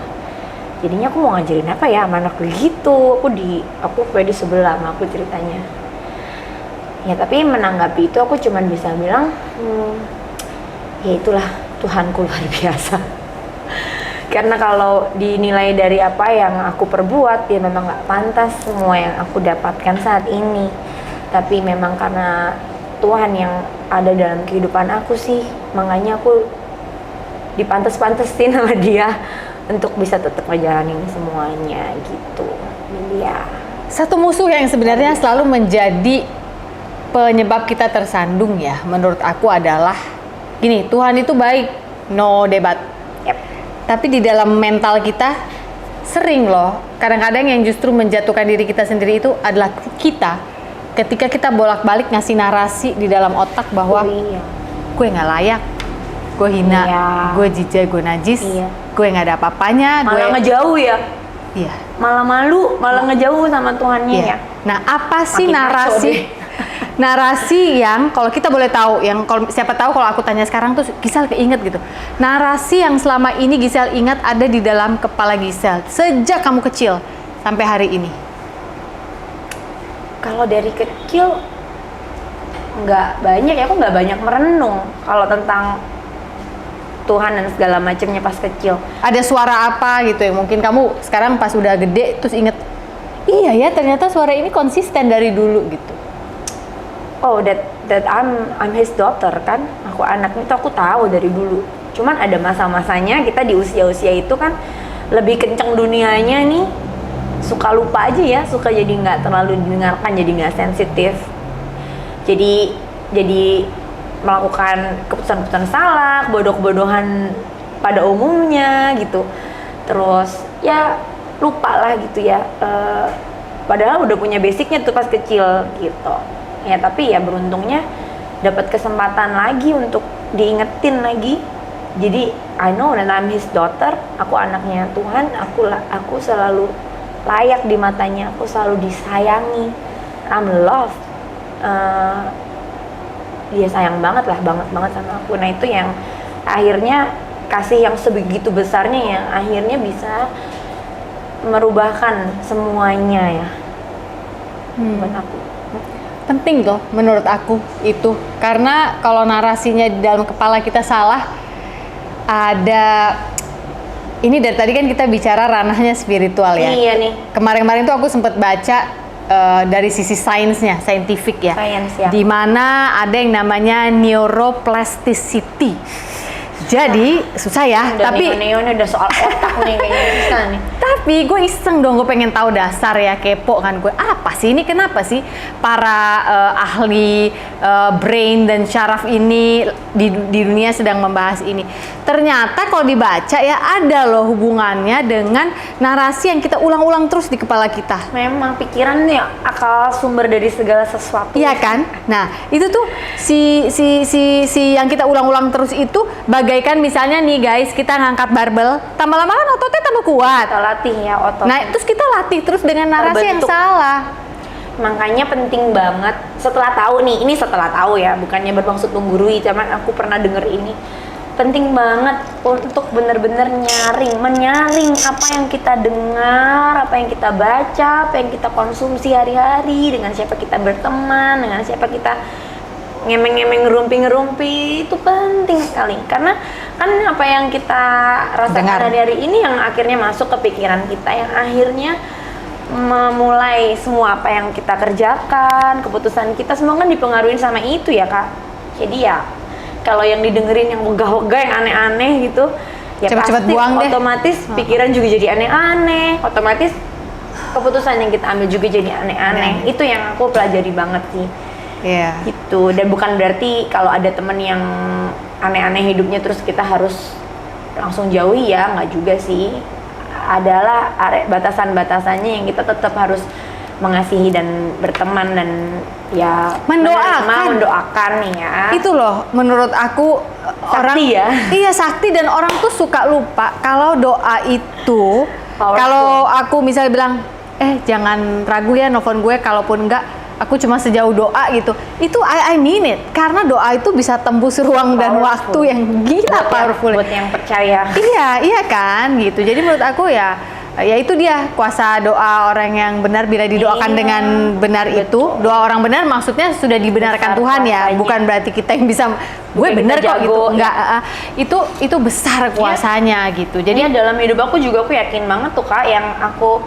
B: Jadinya aku mau ngajarin apa ya sama anak gue gitu. Aku di sebelah sama aku ceritanya. Ya tapi menanggapi itu aku cuman bisa bilang, ya itulah Tuhanku luar biasa. Karena kalau dinilai dari apa yang aku perbuat, ya memang gak pantas semua yang aku dapatkan saat ini. Tapi memang karena Tuhan yang ada dalam kehidupan aku sih, makanya aku dipantes-pantesin sama dia untuk bisa tetap ngejalanin semuanya gitu. Jadi ya,
A: satu musuh yang sebenarnya selalu menjadi penyebab kita tersandung ya, menurut aku adalah gini, Tuhan itu baik, no debat. Tapi di dalam mental kita sering loh, kadang-kadang yang justru menjatuhkan diri kita sendiri itu adalah kita. Ketika kita bolak-balik ngasih narasi di dalam otak bahwa gue nggak layak, gue hina, gue jijik, gue najis, gue nggak ada apa-apanya,
B: malah ngejauh ya.
A: Iya.
B: Malah malu, malah ngejauh sama Tuhannya ya.
A: Nah, apa sih narasi yang kalau kita boleh tahu, yang kalau siapa tahu kalau aku tanya sekarang tuh Gisel keinget gitu. Narasi yang selama ini Gisel ingat ada di dalam kepala Gisel sejak kamu kecil sampai hari ini.
B: Kalau dari kecil nggak banyak ya, aku nggak banyak merenung kalau tentang Tuhan dan segala macamnya pas kecil. Ada
A: suara apa gitu ya? Mungkin kamu sekarang pas udah gede terus inget, iya ya ternyata suara ini konsisten dari dulu gitu.
B: Oh, that I'm his daughter kan, aku anaknya itu aku tahu dari dulu. Cuman ada masa-masanya kita di usia-usia itu kan lebih kenceng dunianya nih, suka lupa aja ya, suka jadi nggak terlalu didengarkan, jadi nggak sensitif. Jadi melakukan keputusan-keputusan salah, bodoh-bodohan pada umumnya gitu. Terus ya lupa lah gitu ya. Padahal udah punya basicnya tuh pas kecil gitu. Ya tapi ya beruntungnya dapat kesempatan lagi untuk diingetin lagi. Jadi I know that I'm his daughter, aku anaknya Tuhan, aku selalu layak di matanya, aku selalu disayangi, I'm loved. Dia sayang banget sama aku. Nah itu yang akhirnya kasih yang sebegitu besarnya yang akhirnya bisa merubahkan semuanya ya buat aku.
A: penting tuh menurut aku itu, karena kalau narasinya di dalam kepala kita salah, ada ini dari tadi kan kita bicara ranahnya spiritual ya.
B: Iya nih.
A: Kemarin-kemarin tuh aku sempat baca dari sisi sainsnya, scientific ya.
B: Sains ya.
A: Di mana ada yang namanya neuroplasticity. Jadi susah ya,
B: Udah
A: tapi
B: neo-neo udah soal otak nih kayaknya bisa nih.
A: tapi gue iseng dong, gue pengen tahu dasar ya, kepo kan gue, apa sih ini, kenapa sih para ahli brain dan syaraf ini di dunia sedang membahas ini. Ternyata kalau dibaca ya ada loh hubungannya dengan narasi yang kita ulang-ulang terus di kepala kita.
B: Memang pikiran nih akal sumber dari segala sesuatu.
A: Iya kan? Nah, itu tuh si yang kita ulang-ulang terus itu bagaikan misalnya nih guys, kita ngangkat barbel, tambah lama kan ototnya tambah kuat.
B: Kita latih ya otot.
A: Nah, terus kita latih terus dengan narasi yang
B: Terbentuk.
A: salah.
B: Makanya penting banget setelah tahu nih, ini setelah tahu ya, bukannya bermaksud menggurui, cuman aku pernah denger ini. Penting banget untuk bener-bener menyaring apa yang kita dengar, apa yang kita baca, apa yang kita konsumsi hari-hari, dengan siapa kita berteman, dengan siapa kita ngemeng-ngemeng ngerumpi-ngerumpi, itu penting sekali. Karena kan apa yang kita rasakan
A: Dengar.
B: hari-hari ini yang akhirnya masuk ke pikiran kita, yang akhirnya memulai semua apa yang kita kerjakan, keputusan kita semua kan dipengaruhi sama itu ya Kak. Jadi ya kalau yang didengerin yang wegah-wegah, yang aneh-aneh gitu, ya
A: Cepet-cepet
B: pasti
A: buang deh.
B: otomatis pikiran juga jadi aneh-aneh, otomatis keputusan yang kita ambil juga jadi aneh-aneh. Itu yang aku pelajari banget sih.
A: Iya.
B: Gitu. Dan bukan berarti kalau ada temen yang aneh-aneh hidupnya terus kita harus langsung jauhi ya, nggak juga sih. Adalah batasan-batasannya yang kita tetap harus mengasihi dan berteman dan ya mendoakan nih ya.
A: Itu loh menurut aku orang
B: ya.
A: Iya, sakti, dan orang tuh suka lupa kalau doa itu,
B: Powerful.
A: kalau aku misalnya bilang jangan ragu ya nelfon gue, kalaupun enggak aku cuma sejauh doa gitu, itu I mean it, karena doa itu bisa tembus ruang dan
B: Powerful.
A: waktu yang gila powerful.
B: Buat yang percaya.
A: Iya kan gitu. Jadi menurut aku ya itu dia kuasa doa orang yang benar bila didoakan
B: Iya,
A: dengan benar.
B: betul.
A: Itu doa orang benar maksudnya sudah dibenarkan
B: Besar
A: Tuhan ya,
B: kuasanya.
A: bukan berarti kita yang bisa gue
B: Bukan
A: benar
B: kita
A: kok gitu,
B: jago,
A: enggak. Itu besar kuasanya gitu.
B: Jadi
A: Jadi
B: dalam hidup aku juga aku yakin banget tuh Kak, yang aku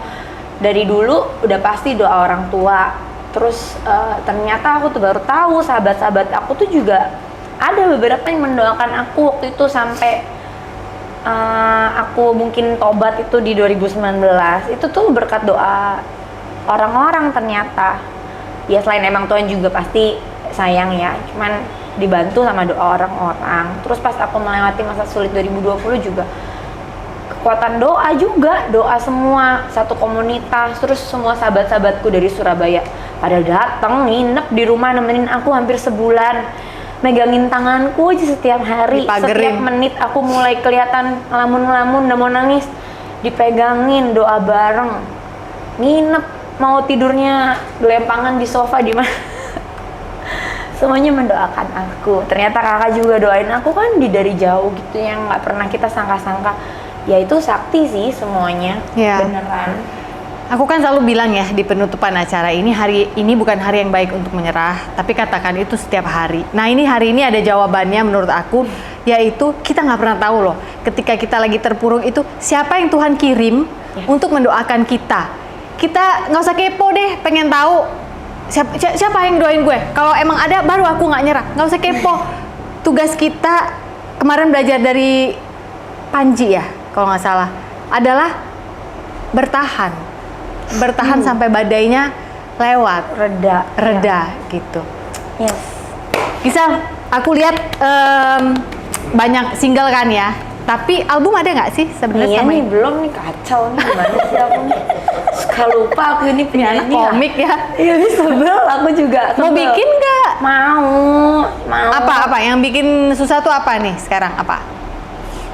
B: dari dulu udah pasti doa orang tua. Terus ternyata aku tuh baru tahu sahabat-sahabat aku tuh juga ada beberapa yang mendoakan aku waktu itu sampai aku mungkin tobat itu di 2019. Itu tuh berkat doa orang-orang ternyata. Ya selain emang Tuhan juga pasti sayang ya, cuman dibantu sama doa orang-orang. Terus pas aku melewati masa sulit 2020 juga kekuatan doa juga, doa semua satu komunitas, terus semua sahabat-sahabatku dari Surabaya pada datang nginep di rumah nemenin aku hampir sebulan, megangin tanganku aja setiap hari,
A: Dipagerin.
B: setiap menit aku mulai kelihatan ngelamun-ngelamun udah mau nangis, dipegangin, doa bareng, nginep, mau tidurnya gelempangan di sofa di mana. Semuanya mendoakan aku. Ternyata kakak juga doain aku kan dari jauh gitu, yang nggak pernah kita sangka-sangka. Ya itu sakti sih semuanya,
A: Iya.
B: beneran.
A: aku kan selalu bilang ya di penutupan acara ini, hari ini bukan hari yang baik untuk menyerah, tapi katakan itu setiap hari. Nah ini hari ini ada jawabannya menurut aku, yaitu kita nggak pernah tahu loh ketika kita lagi terpuruk itu siapa yang Tuhan kirim untuk mendoakan kita. Kita nggak usah kepo deh, pengen tahu siapa yang doain gue. Kalau emang ada baru aku nggak nyerah, nggak usah kepo. Tugas kita kemarin belajar dari Panji ya kalau nggak salah adalah bertahan sampai badainya lewat, reda gitu.
B: Yes.
A: Gisel, aku lihat banyak single kan ya, tapi album ada nggak sih sebenarnya?
B: Iya
A: sama
B: nih, belum nih, kacau nih, gimana sih aku nih. Suka lupa aku ini
A: ini anak
B: penyanyi
A: komik ya.
B: Iya ini sebel, aku juga
A: Mau
B: sebel.
A: bikin nggak?
B: Mau.
A: Apa yang bikin susah tuh apa nih sekarang? Apa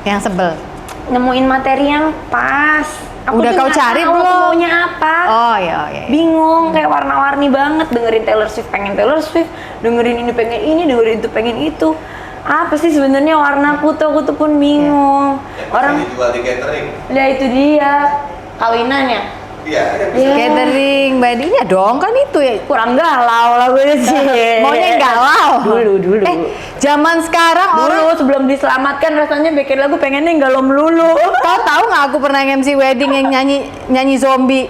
A: yang sebel?
B: Nemuin materi yang pas. Aku
A: Udah
B: tuh
A: kau
B: nggak
A: cari
B: tahu
A: belum?
B: aku maunya apa.
A: Oh iya.
B: Bingung, kayak warna-warni banget. Dengerin Taylor Swift, pengen Taylor Swift. Dengerin ini, pengen ini. Dengerin itu, pengen itu. Apa sih sebenarnya warnaku tuh? Aku tuh pun bingung.
C: Orang dijual di catering.
B: Ya itu dia. Kawinannya.
A: Catering, wedding ya dong kan itu ya.
B: Kurang galau lah gue sih.
A: Maunya galau.
B: Dulu.
A: Zaman sekarang orang
B: Dulu sebelum diselamatkan rasanya bikin lagu pengennya galau melulu.
A: kau tahu nggak aku pernah MC wedding yang nyanyi zombie.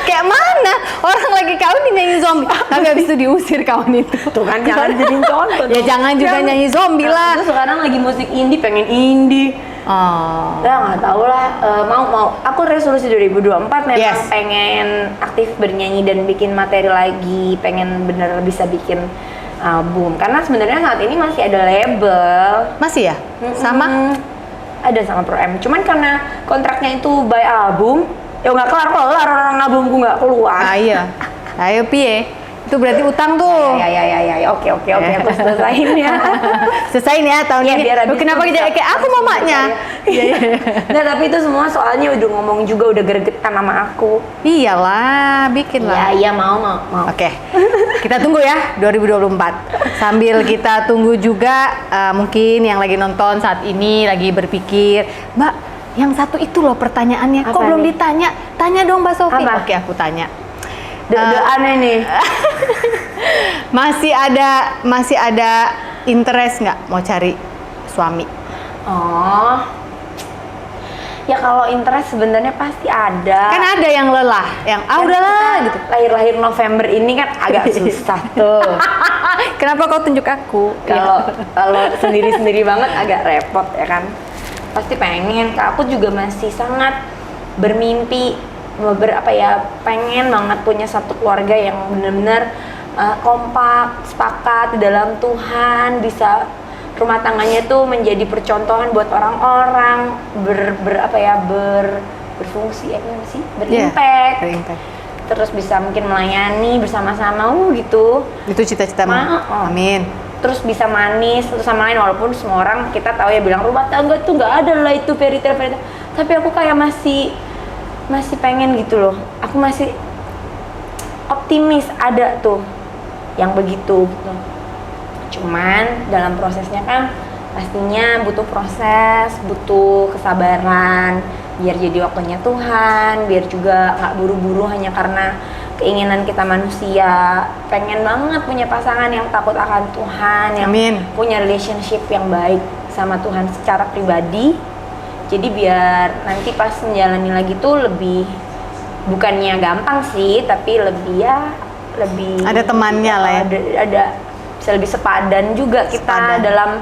A: Kayak mana? Orang lagi kawin nyanyi zombie. Tapi habis itu diusir kawan itu.
B: Tuh kan jangan jadiin contoh.
A: Ya jangan juga nyanyi zombie lah.
B: Terus sekarang lagi musik indie, pengen indie.
A: Oh.
B: Ya nggak tahu lah. Mau. Aku resolusi 2024 memang
A: Yes.
B: pengen aktif bernyanyi dan bikin materi lagi. Pengen bener bisa bikin album. Karena sebenarnya saat ini masih ada label.
A: Masih ya? Sama?
B: Ada sama Pro M. Cuman karena kontraknya itu by album, ya nggak kelar orang albumku nggak keluar.
A: Iya. Ayo piye? Itu berarti utang tuh.
B: Ya. Oke. Aku selesain ya.
A: Selesai nih ya tahun
B: Iya,
A: ini.
B: biar habis
A: Lu kenapa
B: itu
A: jadi
B: bisa-
A: kayak aku mamanya?
B: Iya. Nah, tapi itu semua soalnya udah ngomong juga, udah gregetan sama aku.
A: Iyalah, bikin lah.
B: Iya, mau.
A: Oke, kita tunggu ya 2024. Sambil kita tunggu juga mungkin yang lagi nonton saat ini lagi berpikir, Mbak, yang satu itu loh pertanyaannya, kok
B: Apa
A: belum
B: nih?
A: ditanya? Tanya dong Mbak Sofi.
B: Apa?
A: Oke, aku tanya.
B: Aneh nih.
A: Masih ada interest nggak mau cari suami?
B: Oh. Ya kalau interest sebenarnya pasti ada.
A: Kan ada yang lelah, yang udahlah gitu.
B: Lahir November ini kan agak susah tuh.
A: Kenapa kau tunjuk aku?
B: Kalau sendiri banget agak repot ya kan. Pasti pengen. Aku juga masih sangat bermimpi pengen banget punya satu keluarga yang benar-benar kompak, sepakat di dalam Tuhan, bisa rumah tangganya tuh menjadi percontohan buat orang-orang, berfungsi berimpact.
A: Berimpact.
B: Terus bisa mungkin melayani bersama-sama gitu.
A: Itu cita-citamu. Amin.
B: Terus bisa manis satu sama lain, walaupun semua orang kita tahu ya bilang rumah tangga tuh nggak ada lah itu fairy tale. Tapi aku kayak masih pengen gitu loh. Aku masih optimis ada tuh yang begitu gitu. Cuman dalam prosesnya kan pastinya butuh proses, butuh kesabaran biar jadi waktunya Tuhan, biar juga nggak buru-buru hanya karena keinginan kita manusia. Pengen banget punya pasangan yang takut akan Tuhan, yang punya relationship yang baik sama Tuhan secara pribadi. Jadi biar nanti pas menjalani lagi tuh lebih, bukannya gampang sih, tapi lebih
A: ada temannya lah ya.
B: Ada bisa lebih sepadan juga kita dalam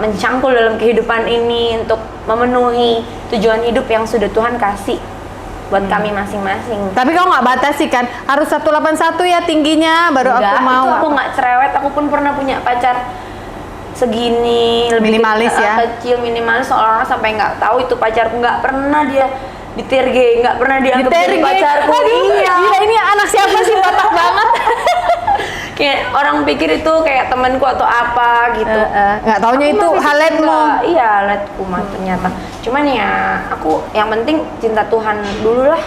B: mencangkul dalam kehidupan ini untuk memenuhi tujuan hidup yang sudah Tuhan kasih buat kami masing-masing.
A: Tapi kau nggak batasi kan? Harus 181 ya tingginya baru
B: Enggak,
A: aku mau.
B: itu aku nggak cerewet. Aku pun pernah punya pacar segini, lebih
A: minimalis ya,
B: kecil, minimalis, orang-orang sampai nggak tahu itu pacarku. Nggak pernah dia diterge, nggak pernah dianggap jadi pacarku. Iya.
A: Gila, ini anak siapa sih, batak banget.
B: Kayak orang pikir itu kayak temanku atau apa gitu.
A: Nggak taunya itu haletmu.
B: Iya, haletku mah ternyata. Cuman ya aku yang penting cinta Tuhan dulu lah.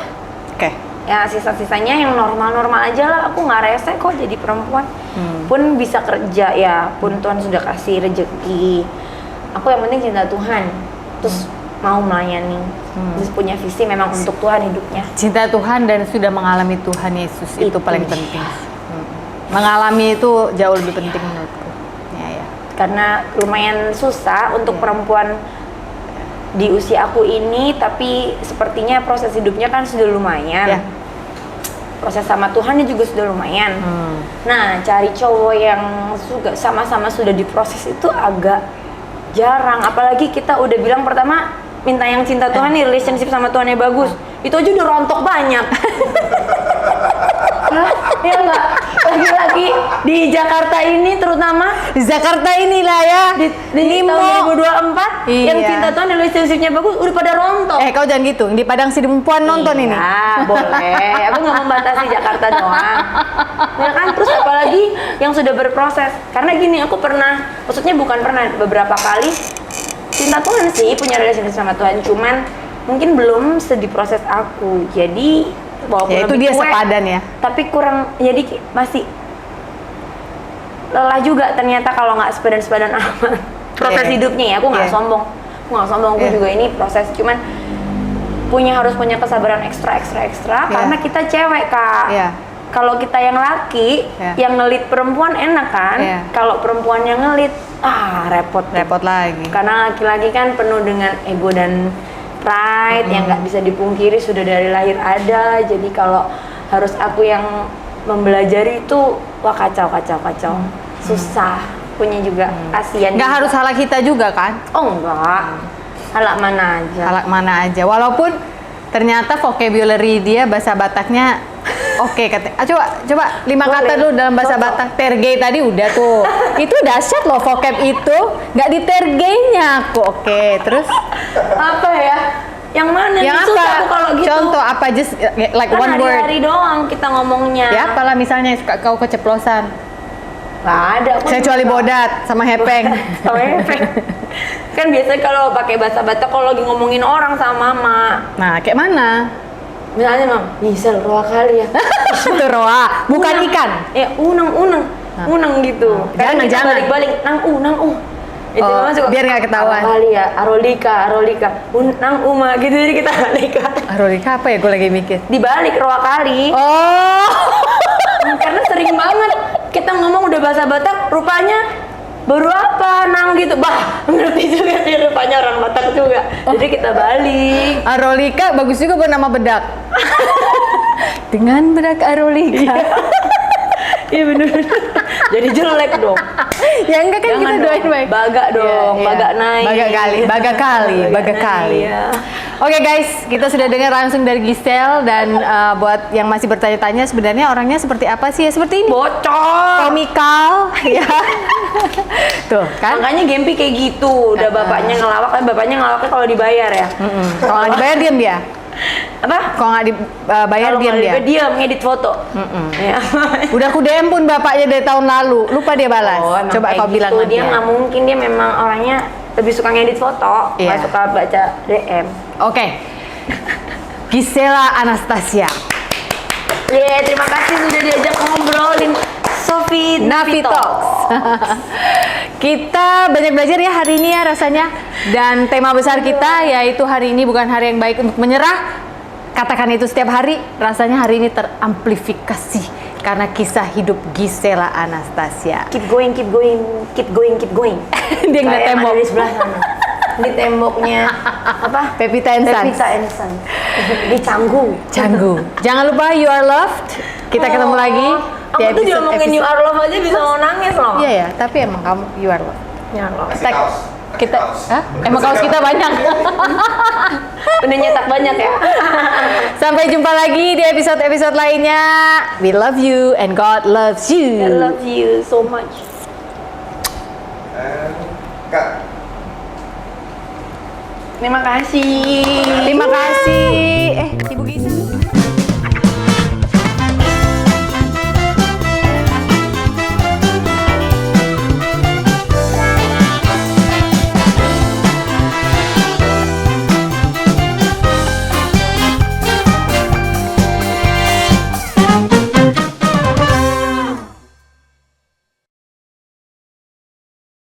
A: Oke.
B: Ya sisa-sisanya yang normal-normal aja lah. Aku nggak rese kok jadi perempuan. Pun bisa kerja ya, pun Tuhan sudah kasih rezeki. Aku yang penting cinta Tuhan. Terus mau melayani. Terus punya visi memang untuk Tuhan hidupnya.
A: Cinta Tuhan dan sudah mengalami Tuhan Yesus itu paling penting. Mengalami itu jauh lebih penting menurutku. Ya.
B: Karena lumayan susah untuk perempuan di usia aku ini, tapi sepertinya proses hidupnya kan sudah lumayan.
A: Ya.
B: Proses sama Tuhan juga sudah lumayan. Nah, cari cowok yang juga sama-sama sudah diproses itu agak jarang. Apalagi kita udah bilang pertama minta yang cinta Tuhan nih, relationship sama Tuhannya bagus. Itu aja udah rontok banyak. Ya enggak? Lagi-lagi di Jakarta ini terutama.
A: Di Jakarta inilah ya.
B: Di tahun 2024 yang cinta Tuhan relationship-nya bagus udah pada rontok.
A: Kau jangan gitu. Di Padang Sidempuan nonton ini.
B: Iya, boleh. Aku nggak membatasi Jakarta doang. Ya kan, terus apalagi yang sudah berproses. Karena gini, aku pernah, maksudnya bukan pernah, beberapa kali cinta Tuhan sih, punya relationship sama Tuhan, cuman mungkin belum diproses aku. Jadi walaupun
A: ya, itu dia
B: tua,
A: sepadan ya.
B: tapi kurang, jadi masih lelah juga ternyata kalau nggak sepadan amat proses hidupnya ya. Aku nggak sombong, aku juga ini proses, cuman harus punya kesabaran ekstra
A: Iya.
B: karena kita cewek, Kak.
A: Iya.
B: Kalau kita yang laki,
A: Iya.
B: yang ngelit perempuan enak kan?
A: Iya.
B: Kalau perempuan yang ngelit, repot.
A: Repot lagi.
B: Karena laki-laki kan penuh dengan ego dan pride yang nggak bisa dipungkiri, sudah dari lahir ada. Jadi kalau harus aku yang mempelajari itu, wah kacau. Susah. Punya juga kasihan.
A: Nggak
B: juga.
A: harus salah kita juga kan?
B: Oh enggak. Halak mana aja.
A: Halak mana aja. Walaupun ternyata vocabulary dia bahasa Bataknya oke kata. Coba 5 kata
B: Boleh.
A: dulu dalam bahasa
B: Contoh.
A: Batak. Tergay tadi udah tuh. Itu dahsyat loh vocab itu. Nggak ditergaynya aku. Oke, terus
B: Apa ya? Yang mana?
A: yang
B: Nih, susah
A: apa?
B: aku kalau gitu.
A: Contoh apa just like
B: Kan
A: one word.
B: hari-hari doang kita ngomongnya.
A: Ya, apalah misalnya suka kau keceplosan.
B: Nggak ada. aku
A: Kecuali
B: juga.
A: bodat sama hepeng.
B: Sama hepeng. Kan biasanya kalau pakai bahasa Batak kalau lagi ngomongin orang sama mama.
A: Nah, kayak mana?
B: Misalnya, Mam, misal roa kali ya.
A: Itu roa, bukan
B: Unang.
A: ikan.
B: Unang. Unang gitu. Kadang kita
A: Jangan.
B: balik-balik, nang u. Itu
A: Oh,
B: Mama suka,
A: biar nggak ketahuan.
B: "Roa kali ya, arolika. Nang uma gitu, jadi kita balik.
A: Arolika apa ya? Gue lagi mikir.
B: Dibalik roa kali.
A: Oh.
B: Karena sering banget kita ngomong udah bahasa Batak, rupanya baru apa nang gitu, ngerti juga sih rupanya orang Batak juga. Jadi kita balik.
A: Arolika bagus juga buat nama bedak. Dengan bedak Arolika.
B: Iya bener. Jadi jelek dong.
A: Ya enggak kan
B: Jangan
A: kita doain
B: dong.
A: baik.
B: Baga dong,
A: Iya, iya.
B: baga naik.
A: Baga kali.
B: Iya.
A: Oke guys, kita sudah dengar langsung dari Giselle dan buat yang masih bertanya-tanya sebenarnya orangnya seperti apa sih? Ya seperti ini.
B: Bocor.
A: Komikal, ya. Tuh, kan?
B: Makanya Gempi kayak gitu. Udah bapaknya ngelawak, kan bapaknya ngelawaknya kalau dibayar ya.
A: Kalau nggak dibayar diam dia.
B: Apa?
A: Kalau nggak dibayar
B: Kalau
A: diam
B: nggak
A: dia.
B: dibayar, dia ngedit foto. Ya.
A: Udah aku DM pun bapaknya dari tahun lalu, lupa dia balas.
B: Oh, emang
A: Coba
B: kayak
A: kau bilang
B: gitu.
A: nanti.
B: Dia nggak mungkin, dia memang orangnya lebih suka ngedit foto,
A: Iya.
B: nggak suka baca DM.
A: Oke. Gisela Anastasia.
B: Terima kasih sudah diajak ngobrolin Sofi
A: Nafi Talks. Kita banyak belajar ya hari ini ya rasanya. Dan tema besar kita yaitu hari ini bukan hari yang baik untuk menyerah. Katakan itu setiap hari. Rasanya hari ini teramplifikasi karena kisah hidup Gisela Anastasia.
B: Keep going.
A: Dia ngeliat
B: Kayak yang
A: tembok.
B: ada di sebelah sana. Di temboknya apa?
A: Pevita and Sons.
B: Pevita and Sons. Di Canggu.
A: Canggu. Jangan lupa you are loved. Kita ketemu lagi di
B: Aku tuh diomongin You Are Love aja bisa mau nangis loh.
A: Iya ya, tapi emang kamu you are loved.
B: You Are Love.
A: Kita, kita hah? Emang kaos kita banyak.
B: Udah nyetak banyak ya.
A: Sampai jumpa lagi di episode-episode lainnya. We love you and God loves you.
B: I love you so much.
C: Kak,
B: Terima kasih.
A: Terima kasih. Ibu Gisela.